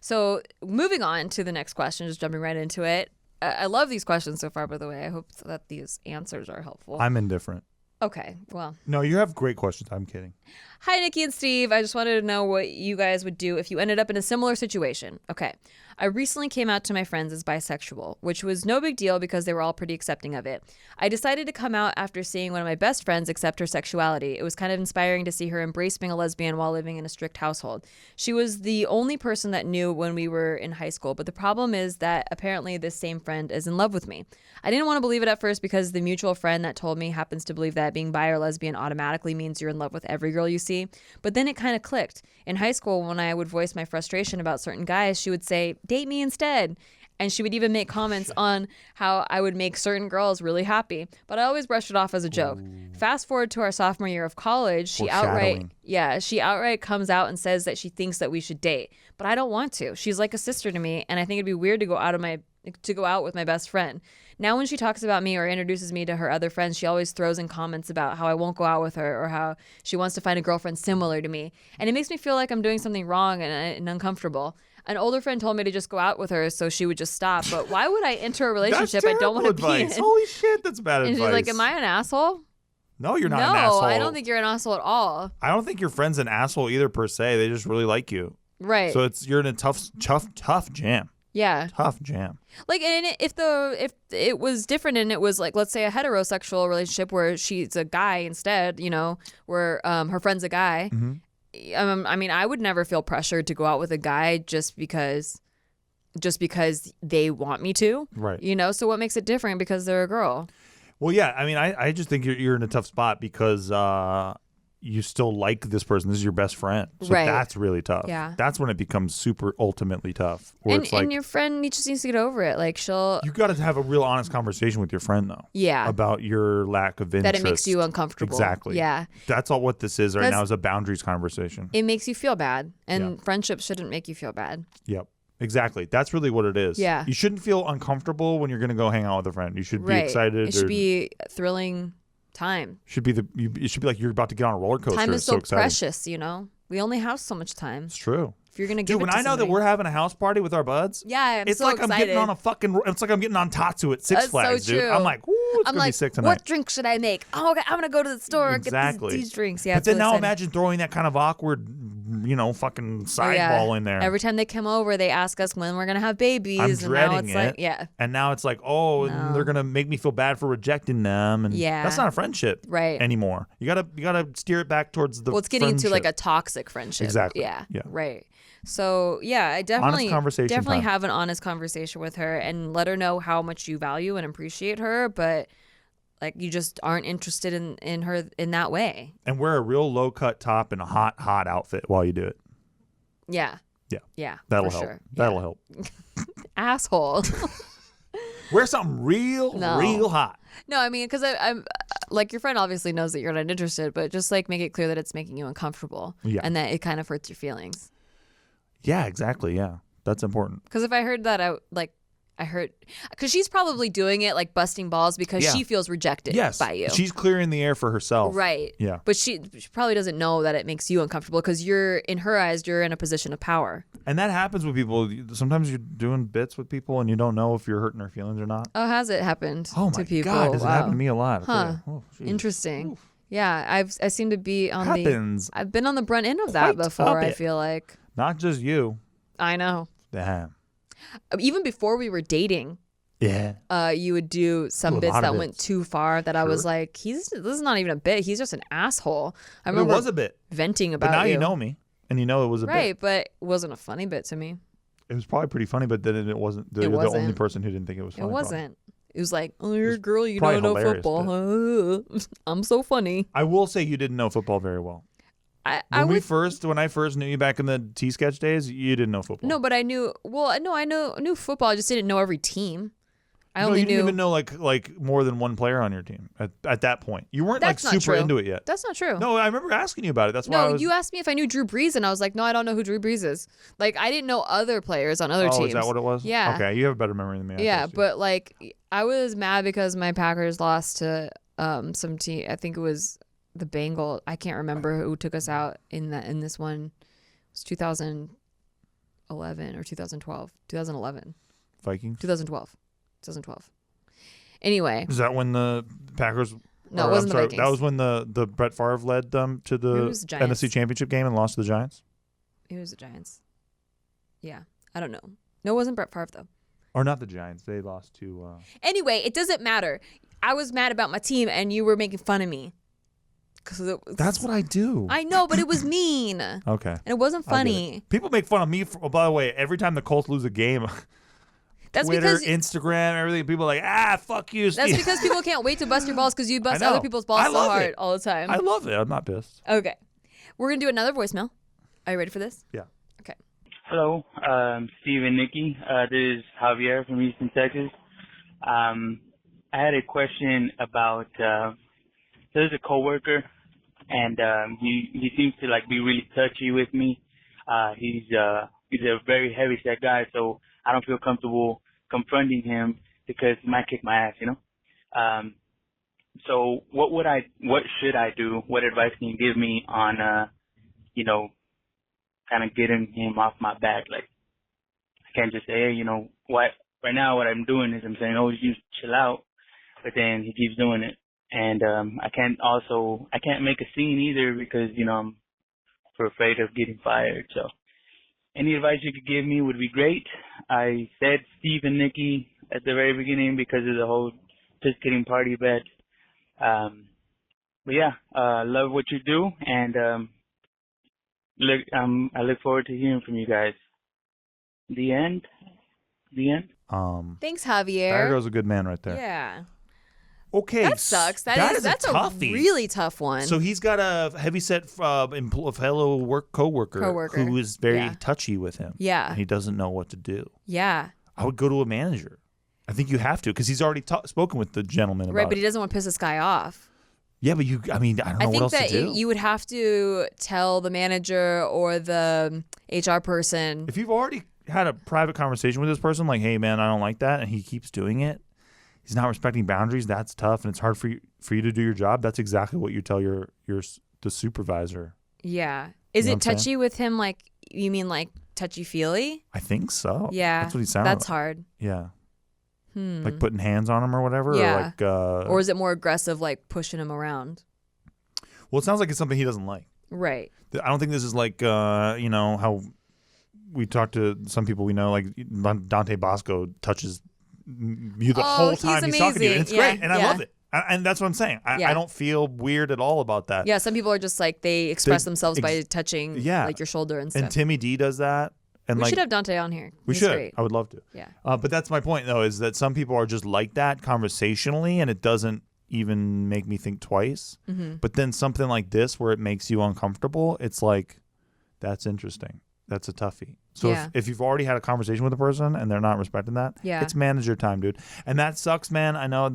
So moving on to the next question, just jumping right into it. I love these questions so far, by the way. I hope that these answers are helpful. I'm indifferent. Okay, well. No, you have great questions. I'm kidding. Hi, Nikki and Steve. I just wanted to know what you guys would do if you ended up in a similar situation. Okay. I recently came out to my friends as bisexual, which was no big deal because they were all pretty accepting of it. I decided to come out after seeing one of my best friends accept her sexuality. It was kind of inspiring to see her embrace being a lesbian while living in a strict household. She was the only person that knew when we were in high school, but the problem is that apparently this same friend is in love with me. I didn't want to believe it at first because the mutual friend that told me happens to believe that being bi or lesbian automatically means you're in love with every girl you see. But then it kind of clicked. In high school, when I would voice my frustration about certain guys, she would say, "Date me instead." And she would even make comments on how I would make certain girls really happy. But I always brushed it off as a joke. Fast forward to our sophomore year of college, she outright comes out and says that she thinks that we should date. But I don't want to. She's like a sister to me, and I think it'd be weird to go out with my best friend. Now when she talks about me or introduces me to her other friends, she always throws in comments about how I won't go out with her or how she wants to find a girlfriend similar to me. And it makes me feel like I'm doing something wrong and uncomfortable. An older friend told me to just go out with her so she would just stop. But why would I enter a relationship I don't want to be in? Holy shit, that's bad And advice. she's like, am I an asshole? No, you're not an No, asshole. I don't think you're an asshole at all. I don't think your friend's an asshole either per se. They just really like you. Right. So you're in a tough jam. Yeah. Tough jam. Like, and if it was different and it was like, let's say a heterosexual relationship where she's a guy instead, where her friend's a guy. Mm-hmm. I mean, I would never feel pressured to go out with a guy just because they want me to. Right. So what makes it different because they're a girl? Well, yeah. I mean, I just think you're in a tough spot because you still like this person. This is your best friend. So Right. that's really tough. Yeah. That's when it becomes super ultimately tough. Where it's like, And your friend just needs to get over it. Like you got to have a real honest conversation with your friend, though. Yeah. About your lack of interest. That it makes you uncomfortable. Exactly. Yeah. That's all what this is right That's- now is a boundaries conversation. It makes you feel bad. And Yeah. friendships shouldn't make you feel bad. Yep. Exactly. That's really what it is. Yeah. You shouldn't feel uncomfortable when you're going to go hang out with a friend. You should be Right. excited. It should be a thrilling time. It should be like you're about to get on a roller coaster. Time is It's so exciting. precious, We only have so much time. It's true. If you're gonna give Dude, it when to I know that somebody- we're having a house party with our buds, yeah, I'm it's so like excited. I'm getting on it's like I'm getting on Tatsu at Six That's Flags, so dude. true. I'm like, ooh, it's I'm gonna like, be sick tonight. what drink should I make? Oh, okay, I'm gonna go to the store and Exactly. get these drinks. Yeah, but it's then really now exciting. imagine throwing that kind of awkward, fucking sideball Yeah. in there. Every time they come over, they ask us when we're gonna have babies. I'm and now dreading it's it. like, yeah, And now it's like, oh, and they're gonna make me feel bad for rejecting them, and Yeah. that's not a friendship right. anymore. You gotta steer it back towards the. Well, it's getting into like a friendship. toxic friendship. Exactly. Yeah. Yeah. Right. So yeah, I definitely conversation time. have an honest conversation with her and let her know how much you value and appreciate her, but like you just aren't interested in her in that way. And wear a real low cut top and a hot outfit while you do it. Yeah. Yeah. Yeah. That'll for help. Sure. That'll help. Asshole. Wear something real hot. No, I mean, because I'm like your friend obviously knows that you're not interested, but just like make it clear that it's making you uncomfortable, and that it kind of hurts your feelings. Yeah, exactly. Yeah, that's important. Because if I heard that, I heard because she's probably doing it like busting balls because she feels rejected by you. She's clearing the air for herself. Right. Yeah. But she probably doesn't know that it makes you uncomfortable because in her eyes, you're in a position of power. And that happens with people. Sometimes you're doing bits with people and you don't know if you're hurting their feelings or not. Oh, has it happened Oh to my people? God, does it Wow. happen to me a lot? Huh. Oh, geez. Interesting. Oof. Yeah, I seem to be on Happens. I've been on the brunt end of that Quite before, a I bit. feel like. Not just you. I know. Damn. Even before we were dating, Yeah. you would do some A bits lot of that bits. went too far that I was like, this is not even a bit. He's just an asshole. I But it remember was a bit. venting about But now you know me and you know it was a bit. Right, but it wasn't a funny bit to me. It was probably pretty funny, but then it wasn't. You're the only person who didn't think it was funny. It wasn't. It was like, oh, you're a girl, you probably don't know hilarious, football. I'm so funny. I will say you didn't know football very well. When I first knew you back in the T-Sketch days, you didn't know football. No, but I knew. Well, no, I knew football. I just didn't know every team. I only you didn't knew even know like more than one player on your team at that point. You weren't That's like not super true. into it yet. That's not true. No, I remember asking you about it. That's why. No, you asked me if I knew Drew Brees, and I was like, no, I don't know who Drew Brees is. Like, I didn't know other players on other teams. Oh, is that what it was? Yeah. Okay, you have a better memory than me. Yeah, but like, I was mad because my Packers lost to some team. I think it was the Bengals. I can't remember who took us out in this one. It was 2011 or 2012. 2011. Vikings. 2012. Anyway. Is that when the Packers? No, it wasn't the Vikings. That was when the Brett Favre led them to the NFC Championship game and lost to the Giants? It was the Giants. Yeah. I don't know. No, it wasn't Brett Favre, though. Or not the Giants. They lost to... Anyway, it doesn't matter. I was mad about my team, and you were making fun of me. That's what I do. I know, but it was mean. Okay. And it wasn't funny. People make fun of me, by the way, every time the Colts lose a game... That's Twitter, because Instagram, everything. People are like, fuck you, Steve. That's because people can't wait to bust your balls because you bust other people's balls so hard all the time. I love it. I'm not pissed. Okay. We're going to do another voicemail. Are you ready for this? Yeah. Okay. Hello, Steve and Nikki. This is Javier from Houston, Texas. I had a question about, there's a coworker, and he seems to like be really touchy with me. He's a very heavy-set guy, so I don't feel comfortable confronting him because he might kick my ass, you know? So what should I do? What advice can you give me on, kind of getting him off my back? Like, I can't just say, hey, right now what I'm doing is I'm saying, oh, you chill out, but then he keeps doing it. And, I can't make a scene either because, I'm afraid of getting fired. So any advice you could give me would be great. I said Steve and Nikki at the very beginning because of the whole just kidding party bet. But yeah, love what you do, and I look forward to hearing from you guys. The end. Thanks, Javier. There goes a good man right there. Yeah. Okay. That sucks. That's a really tough one. So he's got a heavyset fellow coworker who is very touchy with him. Yeah. And he doesn't know what to do. Yeah. I would go to a manager. I think you have to because he's already spoken with the gentleman about it. Right, but he doesn't want to piss this guy off. Yeah, but I don't know what else to do. I think that you would have to tell the manager or the HR person. If you've already had a private conversation with this person, like, hey, man, I don't like that, and he keeps doing it, he's not respecting boundaries, that's tough, and it's hard for you to do your job. That's exactly what you tell the supervisor. Yeah. Is it touchy with him, like, you mean like touchy-feely? I think so. Yeah. That's what he sounded like. That's hard. Yeah. Like putting hands on him or whatever? Yeah. Or is it more aggressive, like pushing him around? Well, it sounds like it's something he doesn't like. Right. I don't think this is like, how we talk to some people we know, like Dante Bosco touches you the whole time he's talking to you. And it's great, and I love it. And that's what I'm saying. I don't feel weird at all about that. Yeah, some people are just like, they express themselves by touching like your shoulder and stuff. And Timmy D does that. And we should have Dante on here. We should. Great. I would love to. Yeah. But that's my point, though, is that some people are just like that conversationally, and it doesn't even make me think twice. Mm-hmm. But then something like this where it makes you uncomfortable, it's like, that's interesting. That's a toughie. So if you've already had a conversation with a person and they're not respecting that, it's manager time, dude. And that sucks, man. I know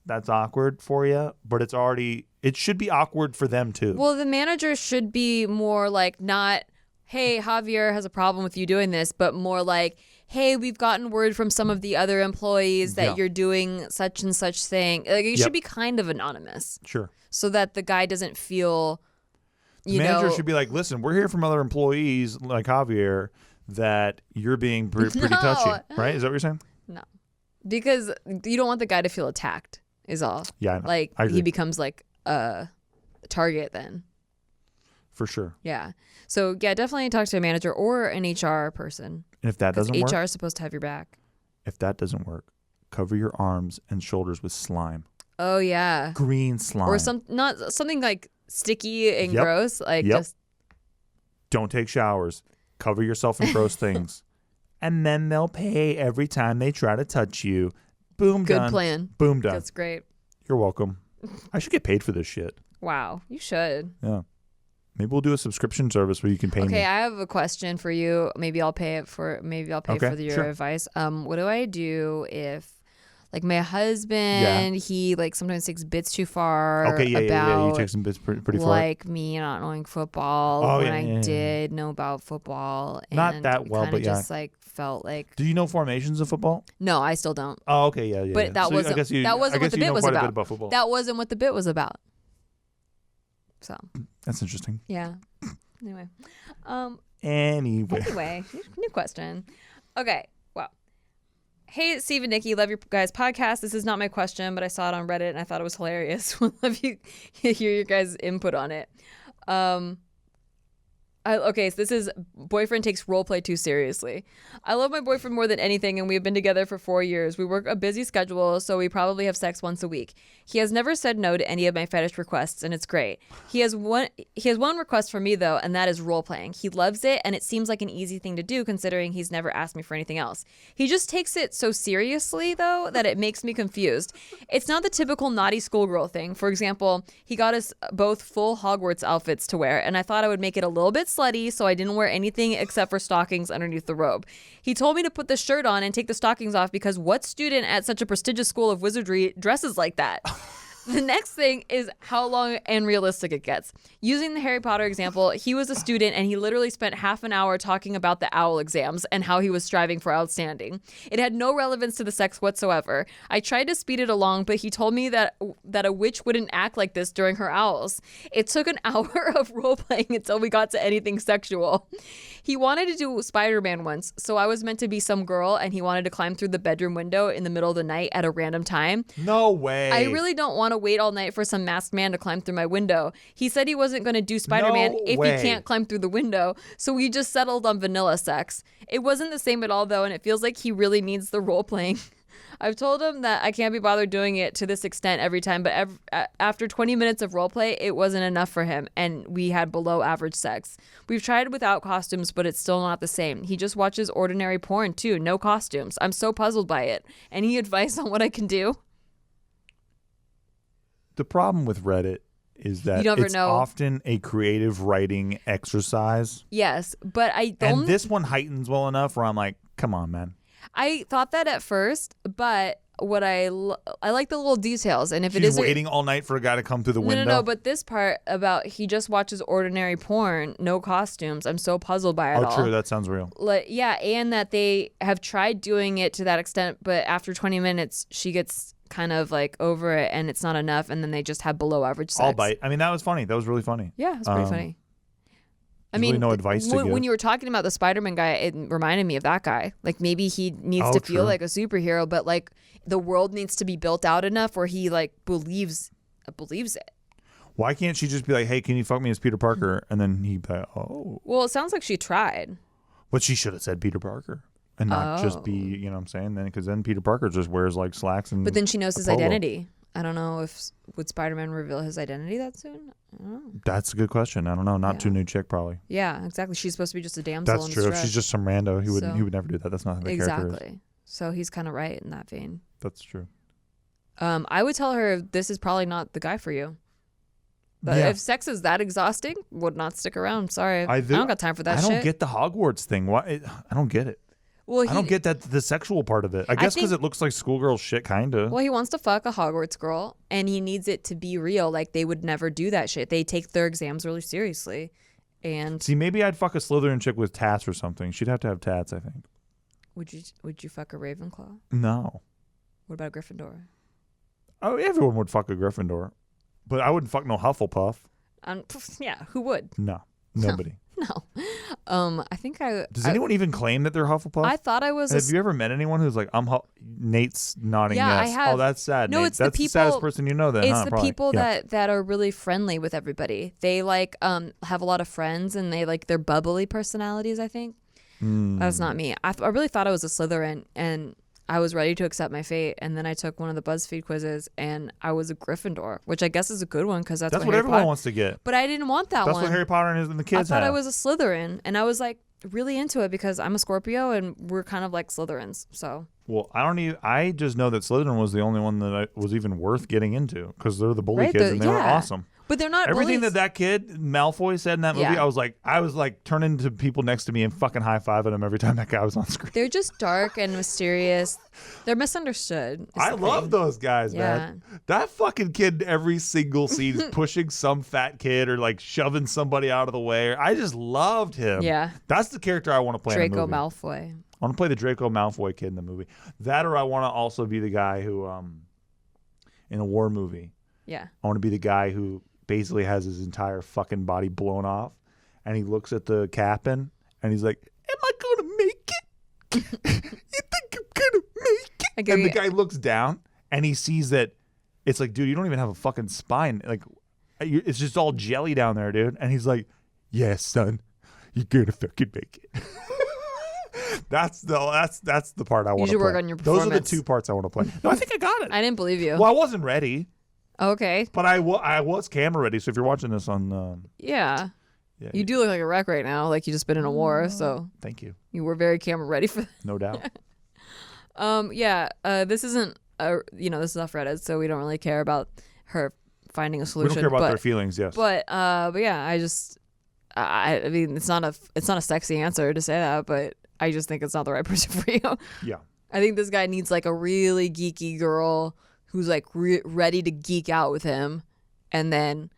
that's awkward for you, but it should be awkward for them, too. Well, the manager should be more like not, hey, Javier has a problem with you doing this, but more like, hey, we've gotten word from some of the other employees that you're doing such and such thing. Like, it should be kind of anonymous. Sure. So that the guy doesn't feel, the manager should be like, listen, we're here from other employees like Javier that you're being pretty touchy. Right? Is that what you're saying? No. Because you don't want the guy to feel attacked is all. Yeah, I know. Like, I agree. He becomes like a target then. For sure. Yeah. So, yeah, definitely talk to a manager or an HR person. And if that doesn't work, HR is supposed to have your back. If that doesn't work, cover your arms and shoulders with slime. Oh, yeah. Green slime. Or something like sticky and gross. Like just don't take showers. Cover yourself in gross things. and then they'll pay every time they try to touch you. Boom, Good done. plan. Boom, done. That's great. You're welcome. I should get paid for this shit. Wow, you should. Yeah. Maybe we'll do a subscription service where you can pay me. Okay, I have a question for you. Maybe I'll pay for your sure. advice. What do I do if, like, my husband, he like sometimes takes bits too far. Okay, yeah. about, You take some bits pretty far. like me not knowing football when I did know about football. Not and that well, but yeah. just like felt like. Do you know formations of football? No, I still don't. Oh, okay, yeah. But that wasn't what the bit was about. That wasn't what the bit was about. So that's interesting. Yeah. Anyway. Anyway, new question. Okay. Well. Hey, Steve and Nikki, love your guys' podcast. This is not my question, but I saw it on Reddit and I thought it was hilarious. Would love you hear your guys' input on it. Okay, so this is boyfriend takes roleplay too seriously. I love my boyfriend more than anything, and we've been together for 4 years. We work a busy schedule, so we probably have sex once a week. He has never said no to any of my fetish requests, and it's great. He has one request for me, though, and that is role-playing. He loves it, and it seems like an easy thing to do, considering he's never asked me for anything else. He just takes it so seriously, though, that it makes me confused. It's not the typical naughty schoolgirl thing. For example, he got us both full Hogwarts outfits to wear, and I thought I would make it a little bit slutty, so I didn't wear anything except for stockings underneath the robe. He told me to put the shirt on and take the stockings off because what student at such a prestigious school of wizardry dresses like that? The next thing is how long and realistic it gets. Using the Harry Potter example, he was a student and he literally spent half an hour talking about the OWL exams and how he was striving for outstanding. It had no relevance to the sex whatsoever. I tried to speed it along, but he told me that a witch wouldn't act like this during her owls. It took an hour of role-playing until we got to anything sexual. He wanted to do Spider-Man once, so I was meant to be some girl and he wanted to climb through the bedroom window in the middle of the night at a random time. No way. I really don't want to wait all night for some masked man to climb through my window. He said he wasn't going to do Spider-Man if he can't climb through the window, so we just settled on vanilla sex. It wasn't the same at all, though, and it feels like he really needs the role-playing. I've told him that I can't be bothered doing it to this extent every time, but after 20 minutes of roleplay, it wasn't enough for him, and we had below average sex. We've tried without costumes, but it's still not the same. He just watches ordinary porn, too, no costumes. I'm so puzzled by it. Any advice on what I can do? The problem with Reddit is that it's often a creative writing exercise. Yes, but and this one heightens well enough where I'm like, come on, man. I thought that at first, but what I like the little details, and if She's it is waiting all night for a guy to come through the window. No, but this part about he just watches ordinary porn, no costumes. I'm so puzzled by it all. Oh, true, that sounds real. Yeah, and that they have tried doing it to that extent, but after 20 minutes, she gets kind of like over it, and it's not enough, and then they just have below average sex. I'll bite. I mean, that was funny. That was really funny. Yeah, it was pretty funny. I mean, mean, no advice to give. When you were talking about the Spider-Man guy, it reminded me of that guy. Like maybe he needs to feel like a superhero, but like the world needs to be built out enough where he like believes it. Why can't she just be like, "Hey, can you fuck me as Peter Parker?" And then he'd be like, "Oh." Well, it sounds like she tried. But she should have said Peter Parker and not just be, you know what I'm saying? Then because then Peter Parker just wears like slacks and. But then she knows his identity. I don't know would Spider-Man reveal his identity that soon? I don't know. That's a good question. I don't know. Not too new chick probably. Yeah, exactly. She's supposed to be just a damsel. That's true. If she's just some rando, he would never do that. That's not how the character is. Exactly. So he's kind of right in that vein. That's true. I would tell her this is probably not the guy for you. But if sex is that exhausting, would not stick around. Sorry, I don't got time for that shit. I don't get the Hogwarts thing. Why? I don't get it. Well, I don't get that the sexual part of it. I guess because it looks like schoolgirl shit, kind of. Well, he wants to fuck a Hogwarts girl, and he needs it to be real. Like they would never do that shit. They take their exams really seriously. And see, maybe I'd fuck a Slytherin chick with tats or something. She'd have to have tats, I think. Would you fuck a Ravenclaw? No. What about a Gryffindor? Oh, everyone would fuck a Gryffindor, but I wouldn't fuck no Hufflepuff. Yeah, who would? No, nobody. No. I think Does anyone even claim that they're Hufflepuff? I thought I was. Have you ever met anyone who's like, Nate's nodding yes. I have. Oh, that's sad. No, Nate. it's that's the people. The saddest person you know. Then it's the probably. people that are really friendly with everybody. They like have a lot of friends and they like they're bubbly personalities. I think that's not me. I really thought I was a Slytherin and I was ready to accept my fate, and then I took one of the BuzzFeed quizzes, and I was a Gryffindor, which I guess is a good one because that's what everyone wants to get. But I didn't want that one. That's what Harry Potter and the kids I thought have. I was a Slytherin, and I was like, really into it because I'm a Scorpio and we're kind of like Slytherins. So Well, I just know that Slytherin was the only one that was even worth getting into because they're the bully Right, kids and they were awesome. But they're not Everything bullies. that kid Malfoy said in that movie, Yeah. I was like turning to people next to me and fucking high-fiving them every time that guy was on screen. They're just dark and mysterious. They're misunderstood. is I the love thing. those guys, man. That fucking kid in every single scene is pushing some fat kid or like shoving somebody out of the way. I just loved him. Yeah. That's the character I want to play in Draco the movie. Malfoy. I want to play the Draco Malfoy kid in the movie. That or I want to also be the guy who, in a war movie, Yeah. I want to be the guy who basically has his entire fucking body blown off and he looks at the captain and he's like, am I going to make it? You think I'm going to make it? And the guy looks down and he sees that it's like, dude, you don't even have a fucking spine. Like, it's just all jelly down there, dude. And he's like, yes, son, you're going to fucking make it. That's the part I want to play. You should work on your Those are the performance. two parts I want to play. No, I think I got it. I didn't believe you. Well, I wasn't ready, Okay. but I was camera ready. So if you're watching this on, Yeah. yeah, You do look like a wreck right now. Like you just been in a war. So thank you, you were very camera ready for that. no doubt. This isn't, this is off Reddit, so we don't really care about her finding a We solution. don't care about but, their feelings. Yes, But yeah, I mean, it's not a sexy answer to say that, but I just think it's not the right person for you. yeah. I think this guy needs like a really geeky girl who's like ready to geek out with him, and then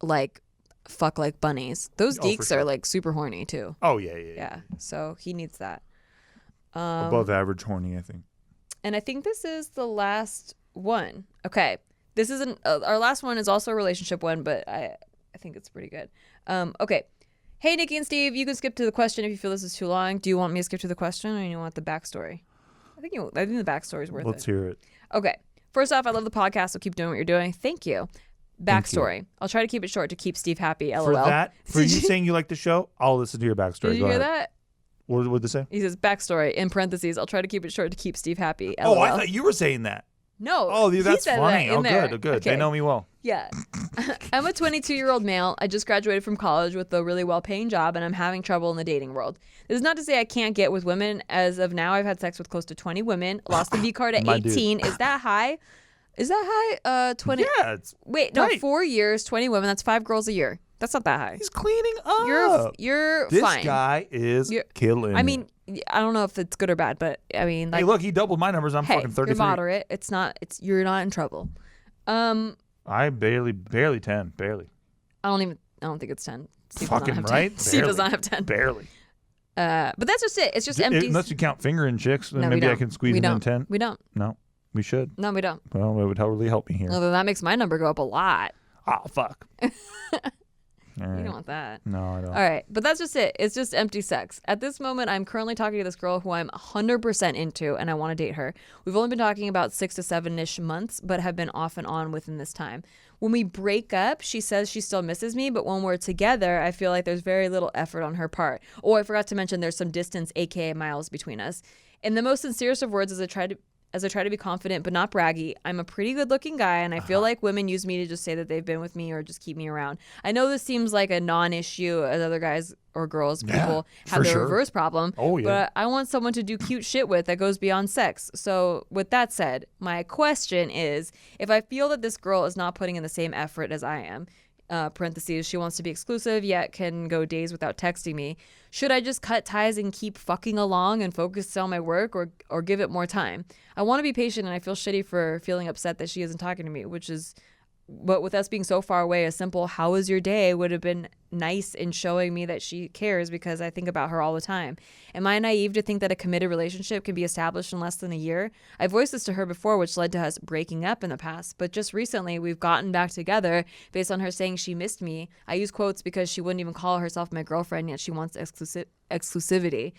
like fuck like bunnies. Those Oh, for geeks sure. are like super horny too. Oh yeah. Yeah, so he needs that. Above average horny, I think. And I think this is the last one. Okay, this isn't our last one is also a relationship one, but I think it's pretty good. Okay. Hey, Nikki and Steve, you can skip to the question if you feel this is too long. Do you want me to skip to the question, or you want the backstory? I think the backstory is worth it. Let's hear it. Okay. First off, I love the podcast, so keep doing what you're doing. Thank you. Backstory. I'll try to keep it short to keep Steve happy. LOL. For you saying you like the show, I'll listen to your backstory. Did you Go hear ahead. that? What would they say? He says backstory in parentheses. I'll try to keep it short to keep Steve happy. Oh, LOL. I thought you were saying that. No. Oh, he that's said funny. that in Oh, there. good. Okay. They know me well. Yeah. I'm a 22-year-old male. I just graduated from college with a really well-paying job, and I'm having trouble in the dating world. This is not to say I can't get with women. As of now, I've had sex with close to 20 women. Lost the V card at My dude. 18. Is that high? Is that high? 20. Yeah, it's Wait, no, tight. 4 years, 20 women. That's 5 girls a year. That's not that high. He's cleaning up. You're This fine. guy is killing. I it. mean, I don't know if it's good or bad, but I mean, like, hey, look, he doubled my numbers. I'm hey, fucking 33. you're moderate. You're not in trouble. I barely 10, barely. I don't think it's 10. Steve does not Fucking have right. 10. Steve does Barely. not have 10. Barely. But that's just it. It's just empty. Unless you count fingering chicks, then No, we maybe I don't. can squeeze We him in don't. 10. We don't. No, we should. No, we don't. Well, it would really help me here. Well, then that makes my number go up a lot. Oh, fuck. All right. You don't want that. No, I don't. All right, but that's just it. It's just empty sex. At this moment, I'm currently talking to this girl who I'm 100% into, and I want to date her. We've only been talking about 6 to 7-ish months, but have been off and on within this time. When we break up, she says she still misses me, but when we're together, I feel like there's very little effort on her part. Oh, I forgot to mention there's some distance, aka miles, between us. In the most sincerest of words, as I try to be confident but not braggy, I'm a pretty good-looking guy, and I feel like women use me to just say that they've been with me or just keep me around. I know this seems like a non-issue as other guys or girls, people have for the sure. reverse problem. Oh, yeah. But I want someone to do cute shit with that goes beyond sex. So with that said, my question is, if I feel that this girl is not putting in the same effort as I am, parentheses, she wants to be exclusive yet can go days without texting me, should I just cut ties and keep fucking along and focus on my work, or give it more time? I want to be patient, and I feel shitty for feeling upset that she isn't talking to me, but with us being so far away, a simple "how was your day" would have been nice in showing me that she cares, because I think about her all the time. Am I naive to think that a committed relationship can be established in less than a year? I voiced this to her before, which led to us breaking up in the past, but just recently we've gotten back together based on her saying she missed me. I use quotes because she wouldn't even call herself my girlfriend, yet she wants exclusivity.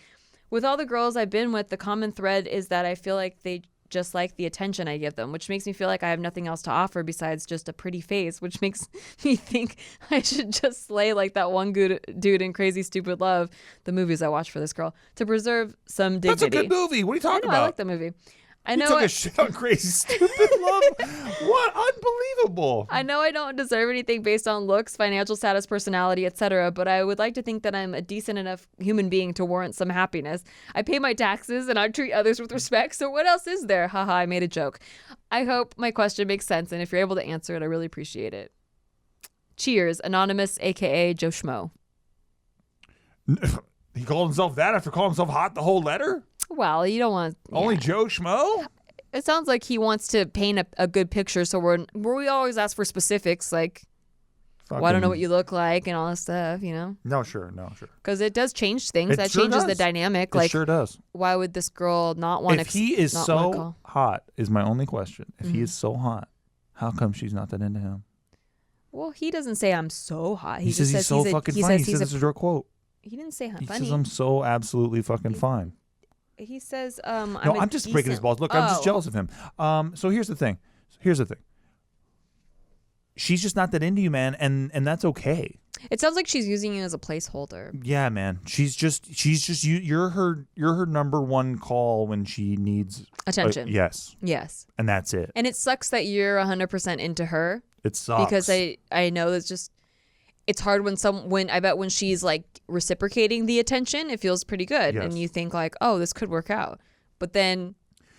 With all the girls I've been with, the common thread is that I feel like they just like the attention I give them, which makes me feel like I have nothing else to offer besides just a pretty face, which makes me think I should just slay like that one good dude in Crazy Stupid Love, the movies I watched for this girl, to preserve some dignity. That's a good movie. What are you talking I about? like that movie. I know You took a shit on Crazy Stupid Love. What? Unbelievable. I know I don't deserve anything based on looks, financial status, personality, etc., but I would like to think that I'm a decent enough human being to warrant some happiness. I pay my taxes and I treat others with respect, so what else is there? Haha, I made a joke. I hope my question makes sense, and if you're able to answer it, I really appreciate it. Cheers, Anonymous, a.k.a. Joe Schmo. He called himself that after calling himself hot the whole letter? Well, you don't want... Only Joe Schmo? It sounds like he wants to paint a good picture, so we always ask for specifics, like, well, I don't know what you look like and all this stuff, you know? No, sure. Because it does change things. It That sure changes does. the dynamic. It Like, sure does. why would this girl not want to... If he is so hot, is my only question. If he is so hot, how come she's not that into him? Well, he doesn't say I'm so hot. He says he's so fucking funny. He says it's a direct quote. He didn't say He funny. says I'm so absolutely fucking fine. He says, I'm just breaking his balls. Look, I'm just jealous of him. So here's the thing. She's just not that into you, man, and that's okay. It sounds like she's using you as a placeholder. Yeah, man. She's just you. You're her number one call when she needs Attention. Yes. Yes. And that's it. And it sucks that you're 100% into her. It sucks. Because I know it's just, it's hard when I bet when she's like reciprocating the attention, it feels pretty good. Yes. And you think like, oh, this could work out. But then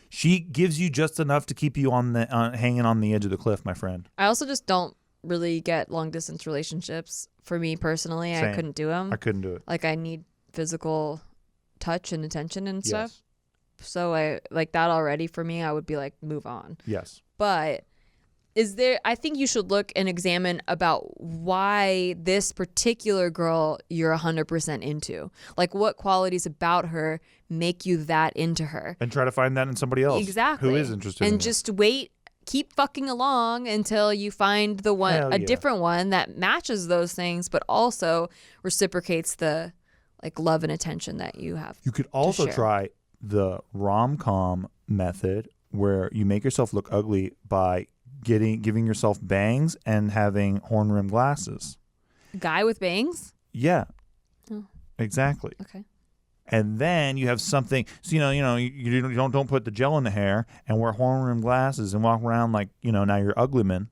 she gives you just enough to keep you on the hanging on the edge of the cliff, my friend. I also just don't really get long distance relationships. For me personally, Same. I couldn't do them. I couldn't do it. Like I need physical touch and attention and stuff. Yes. So I like that already for me, I would be like, move on. Yes. But I think you should look and examine about why this particular girl you're 100% into. Like what qualities about her make you that into her. And try to find that in somebody else. Exactly. Who is interested in And just wait, keep fucking along until you find the one, Hell yeah. different one that matches those things, but also reciprocates the like love and attention that you have. You could also share. try the rom-com method where you make yourself look ugly by giving yourself bangs and having horn-rimmed glasses. Guy with bangs? Yeah. Oh. Exactly. Okay. And then you have something, so you don't put the gel in the hair and wear horn-rimmed glasses and walk around like, now you're ugly man.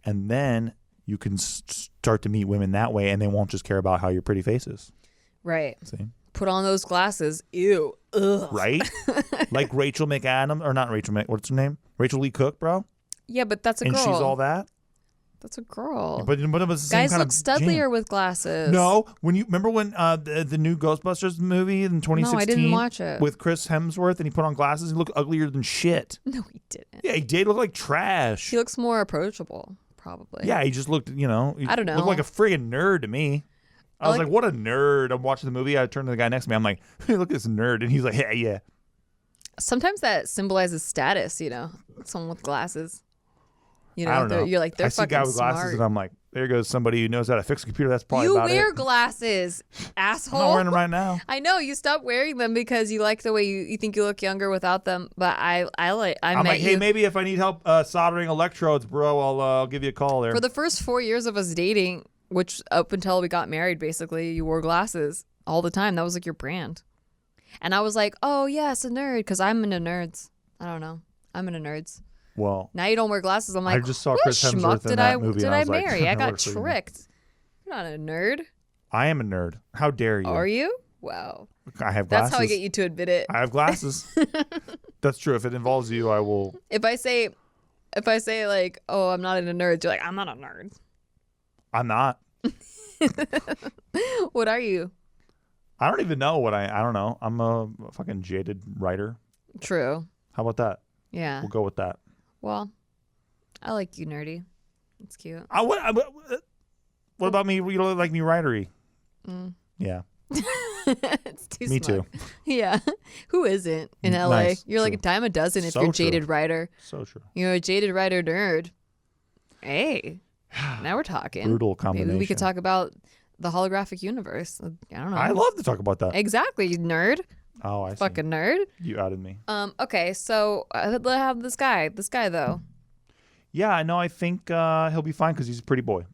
And then you can start to meet women that way and they won't just care about how your pretty face is. Right. See? Put on those glasses. Ew. Ugh. Right? Like Rachel McAdams, or not Rachel what's her name? Rachel Lee Cook, bro? Yeah, but that's a And girl. she's all that? That's a girl. But it was the same Guys kind look of studlier jam. with glasses. No, remember when the new Ghostbusters movie in 2016? No, I didn't watch it. With Chris Hemsworth and he put on glasses and he looked uglier than shit. No, he didn't. Yeah, he did look like trash. He looks more approachable, probably. Yeah, he just looked, he I don't know. looked like a friggin' nerd to me. I was like, what a nerd. I'm watching the movie. I turned to the guy next to me. I'm like, hey, look at this nerd. And he's like, yeah, yeah. Sometimes that symbolizes status, someone with glasses. I don't know. You're like, they're I see a fucking guy with glasses smart. and I'm like, there goes somebody who knows how to fix a computer. That's probably You about it. wear glasses, asshole. I'm not wearing them right now. I know you stopped wearing them because you like the way you think you look younger without them. But I'm like, hey, maybe if I need help soldering electrodes, bro, I'll give you a call there. For the first 4 years of us dating, which up until we got married, basically, you wore glasses all the time. That was like your brand. And I was like, oh, yes, a nerd, because I'm into nerds. I don't know. I'm into nerds. Well, now you don't wear glasses. I'm like, I just saw what Chris Hemsworth schmuck in did that I movie. did and I was like, marry? I got what a freak. tricked. You're not a nerd. I am a nerd. How dare you? Are you? Wow. I have glasses. That's how I get you to admit it. I have glasses. That's true. If it involves you, I will. If I say like, oh, I'm not into nerds, you're like, I'm not a nerd. I'm not. What are you? I don't even know what I don't know. I'm a fucking jaded writer. True. How about that? Yeah. We'll go with that. Well, I like you nerdy. It's cute. What about me? You don't like me writery? Yeah. It's too Me smart. too. Yeah. Who isn't in LA? Nice. You're like True. a dime a dozen if So you're a true. jaded writer. So true. You're a jaded writer nerd. Hey. Now we're talking. Brutal combination. Maybe we could talk about the holographic universe. I don't know. I love to talk about that. Exactly, you nerd. Oh, I see. Fucking nerd. You outed me. Okay, so I have this guy. This guy though. Yeah, I know. I think he'll be fine because he's a pretty boy.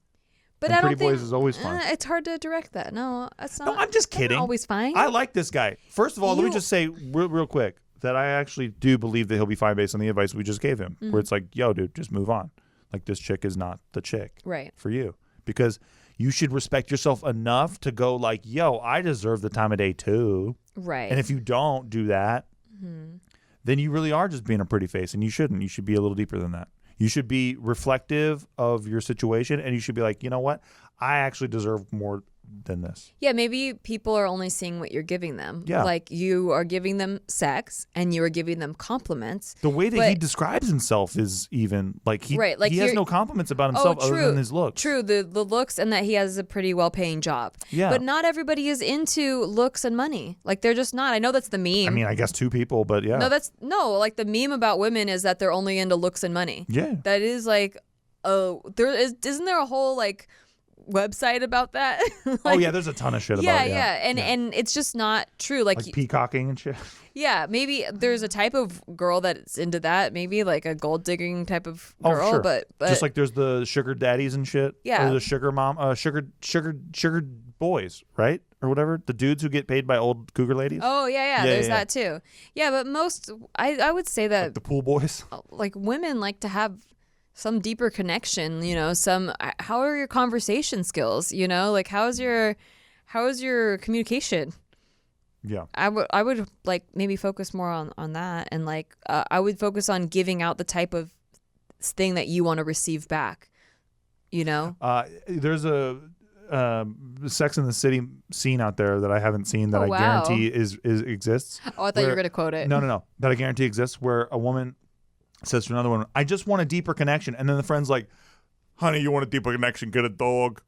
But and I don't pretty think boys is always fun. It's hard to direct that. No, that's not. No, I'm just kidding. Always fine. I like this guy. First of all, let me just say real quick. that I actually do believe that he'll be fine based on the advice we just gave him, where it's like, yo, dude, just move on. Like, this chick is not the chick for you, because you should respect yourself enough to go like, yo, I deserve the time of day too. Right. And if you don't do that, then you really are just being a pretty face, and you shouldn't. You should be a little deeper than that. You should be reflective of your situation, and you should be like, you know what? I actually deserve more than this. Yeah, maybe people are only seeing what you're giving them. Yeah. Like, you are giving them sex and you are giving them compliments. The way that he describes himself is even like he has no compliments about himself other than his looks. True, the looks, and that he has a pretty well-paying job. Yeah. But not everybody is into looks and money. Like, they're just not. I know that's the meme. I mean, I guess 2 people, but yeah. Like the meme about women is that they're only into looks and money. Yeah. That is like, isn't there a whole like website about that? Like, there's a ton of shit about it. Yeah. And it's just not true. Like peacocking and shit. Yeah, maybe there's a type of girl that's into that. Maybe like a gold digging type of girl. Sure. But just like there's the sugar daddies and shit. Yeah. Or the sugar mom, sugar boys, right? Or whatever. The dudes who get paid by old cougar ladies. Oh yeah. There's that too. Yeah, but most I would say that like the pool boys. Like, women like to have some deeper connection, how are your conversation skills, like how's your communication? Yeah. I would like maybe focus more on that, and like I would focus on giving out the type of thing that you want to receive back, There's a Sex and the City scene out there that I haven't seen that I guarantee exists. Oh, I thought you were going to quote it. No. That I guarantee exists, where a woman says to another woman, I just want a deeper connection. And then the friend's like, honey, you want a deeper connection? Get a dog.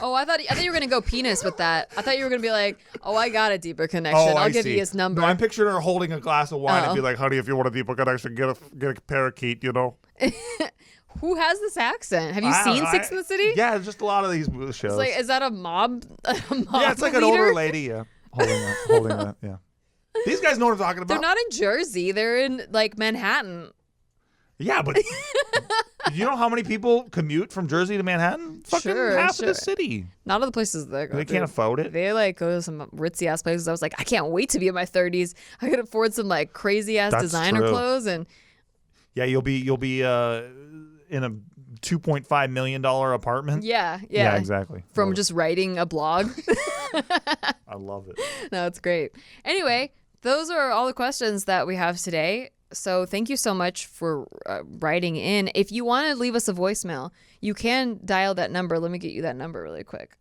Oh, I thought you were going to go penis with that. I thought you were going to be like, oh, I got a deeper connection. I'll give you his number. No, I'm picturing her holding a glass of wine and be like, honey, if you want a deeper connection, get a parakeet, Who has this accent? Have you seen Sex and the City? Yeah, just a lot of these shows. It's like, is that a mob? Yeah, it's like an older lady, holding a, yeah. These guys know what I'm talking about. They're not in Jersey. They're in like Manhattan. Yeah, but you know how many people commute from Jersey to Manhattan? Fucking half of the city. Not all the places they go. They can't afford it. They like go to some ritzy ass places. I was like, I can't wait to be in my 30s. I could afford some like crazy ass designer clothes, and yeah, you'll be in a $2.5 million apartment. Yeah, exactly. From just writing a blog. I love it. No, it's great. Anyway, those are all the questions that we have today. So thank you so much for writing in. If you want to leave us a voicemail, you can dial that number. Let me get you that number really quick.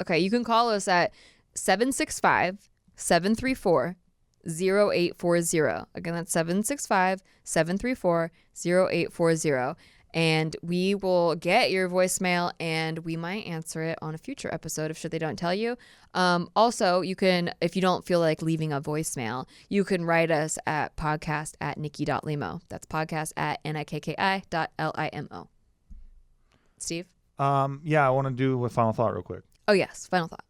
Okay, you can call us at 765-734-0840. Again, that's 765-734-0840. And we will get your voicemail, and we might answer it on a future episode if they don't tell you. Also, you can, if you don't feel like leaving a voicemail, you can write us at podcast@nikki.limo. That's podcast@nikki.limo. Steve? Yeah, I want to do a final thought real quick. Oh, yes. Final thought.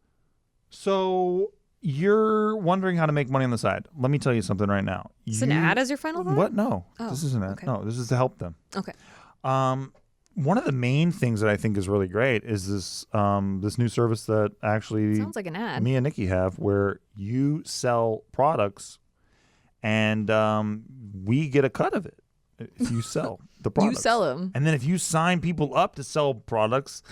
So you're wondering how to make money on the side. Let me tell you something right now. Is an ad as your final thought? What? No. Oh, this isn't it. okay. No, this is to help them. Okay. One of the main things that I think is really great is this this new service that actually sounds like an ad. Me and Nikki have, where you sell products and we get a cut of it if you sell the products. You sell them. And then if you sign people up to sell products,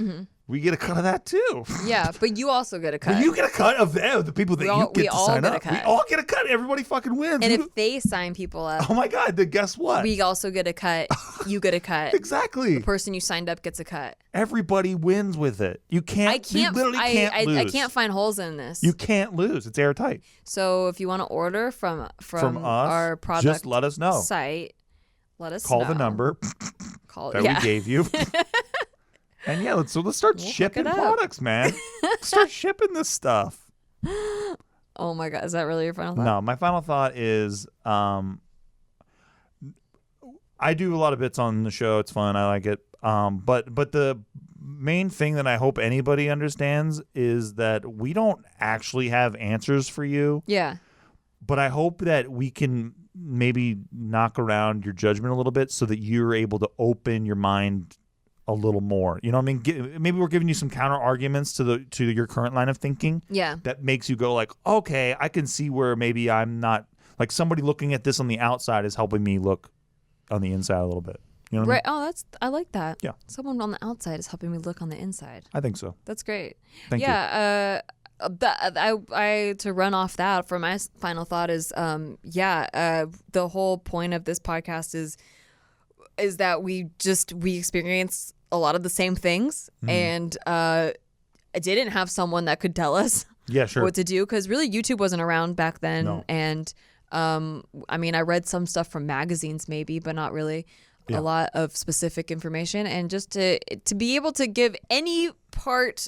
we get a cut of that too. Yeah, but you also get a cut. But you get a cut of them, the people that you get to sign up. We all get a cut. Everybody fucking wins. And if they sign people up, oh my God, then guess what? We also get a cut. You get a cut. Exactly. The person you signed up gets a cut. Everybody wins with it. You literally can't lose. I can't find holes in this. You can't lose. It's airtight. So if you want to order from us, our product, just let us know. Site, let us call know. the number that we gave you. And yeah, let's start shipping products, man. Start shipping this stuff. Oh my God, is that really your final thought? No, my final thought is I do a lot of bits on the show. It's fun. I like it. But the main thing that I hope anybody understands is that we don't actually have answers for you. Yeah. But I hope that we can maybe knock around your judgment a little bit so that you're able to open your mind a little more. You know what I mean? Maybe we're giving you some counter arguments to your current line of thinking. Yeah. That makes you go like, okay, I can see where maybe I'm not Like somebody looking at this on the outside is helping me look on the inside a little bit. You know what Right. I mean? Oh, I like that. Yeah. Someone on the outside is helping me look on the inside. I think so. That's great. Thank you. Yeah. I to run off that for my final thought is, the whole point of this podcast is that we experience a lot of the same things, and I didn't have someone that could tell us what to do, because really YouTube wasn't around back then. No. And I mean, I read some stuff from magazines maybe, but not really a lot of specific information. And just to be able to give any part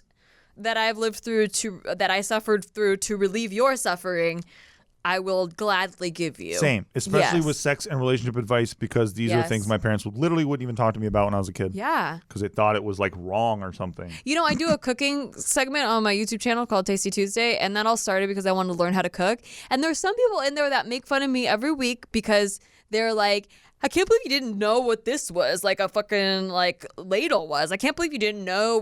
that I've lived through that I suffered through to relieve your suffering, I will gladly give you. Same, especially with sex and relationship advice, because these are things my parents wouldn't even talk to me about when I was a kid. Yeah. Because they thought it was like wrong or something. You know, I do a cooking segment on my YouTube channel called Tasty Tuesday, and that all started because I wanted to learn how to cook. And there's some people in there that make fun of me every week because they're like, I can't believe you didn't know what this was, like a fucking like ladle was. I can't believe you didn't know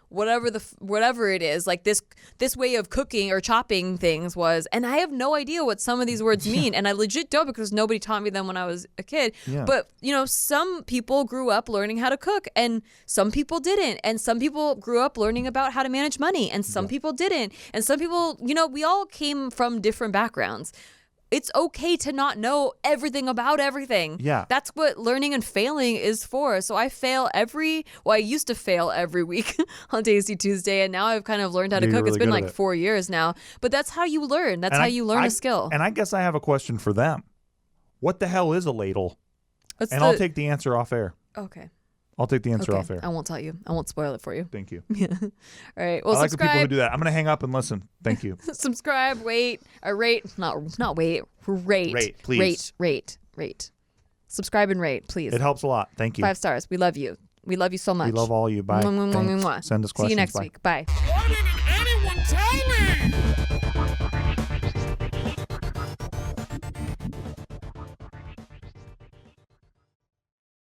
whatever it is, like this way of cooking or chopping things was. And I have no idea what some of these words mean, and I legit don't, because nobody taught me them when I was a kid. But you know, some people grew up learning how to cook and some people didn't, and some people grew up learning about how to manage money and some people didn't, and some people, you know, we all came from different backgrounds. It's okay to not know everything about everything. Yeah. That's what learning and failing is for. So I used to fail every week on Tasty Tuesday, and now I've kind of learned how to cook. Really it's been like 4 4 years now. But that's how you learn. That's how you learn a skill. And I guess I have a question for them. What the hell is a ladle? I'll take the answer off air. Okay. I'll take the answer off air. I won't tell you. I won't spoil it for you. Thank you. Yeah. All right. Well, I like the people who subscribe. do that. I'm going to hang up and listen. Thank you. Subscribe, rate, please. Rate. Subscribe and rate, please. It helps a lot. Thank you. 5 stars. We love you. We love you so much. We love all you. Bye. Mwah, mwah, mwah, Thanks. mwah. Send us questions. See you next Bye. week. Bye. Why didn't anyone tell me?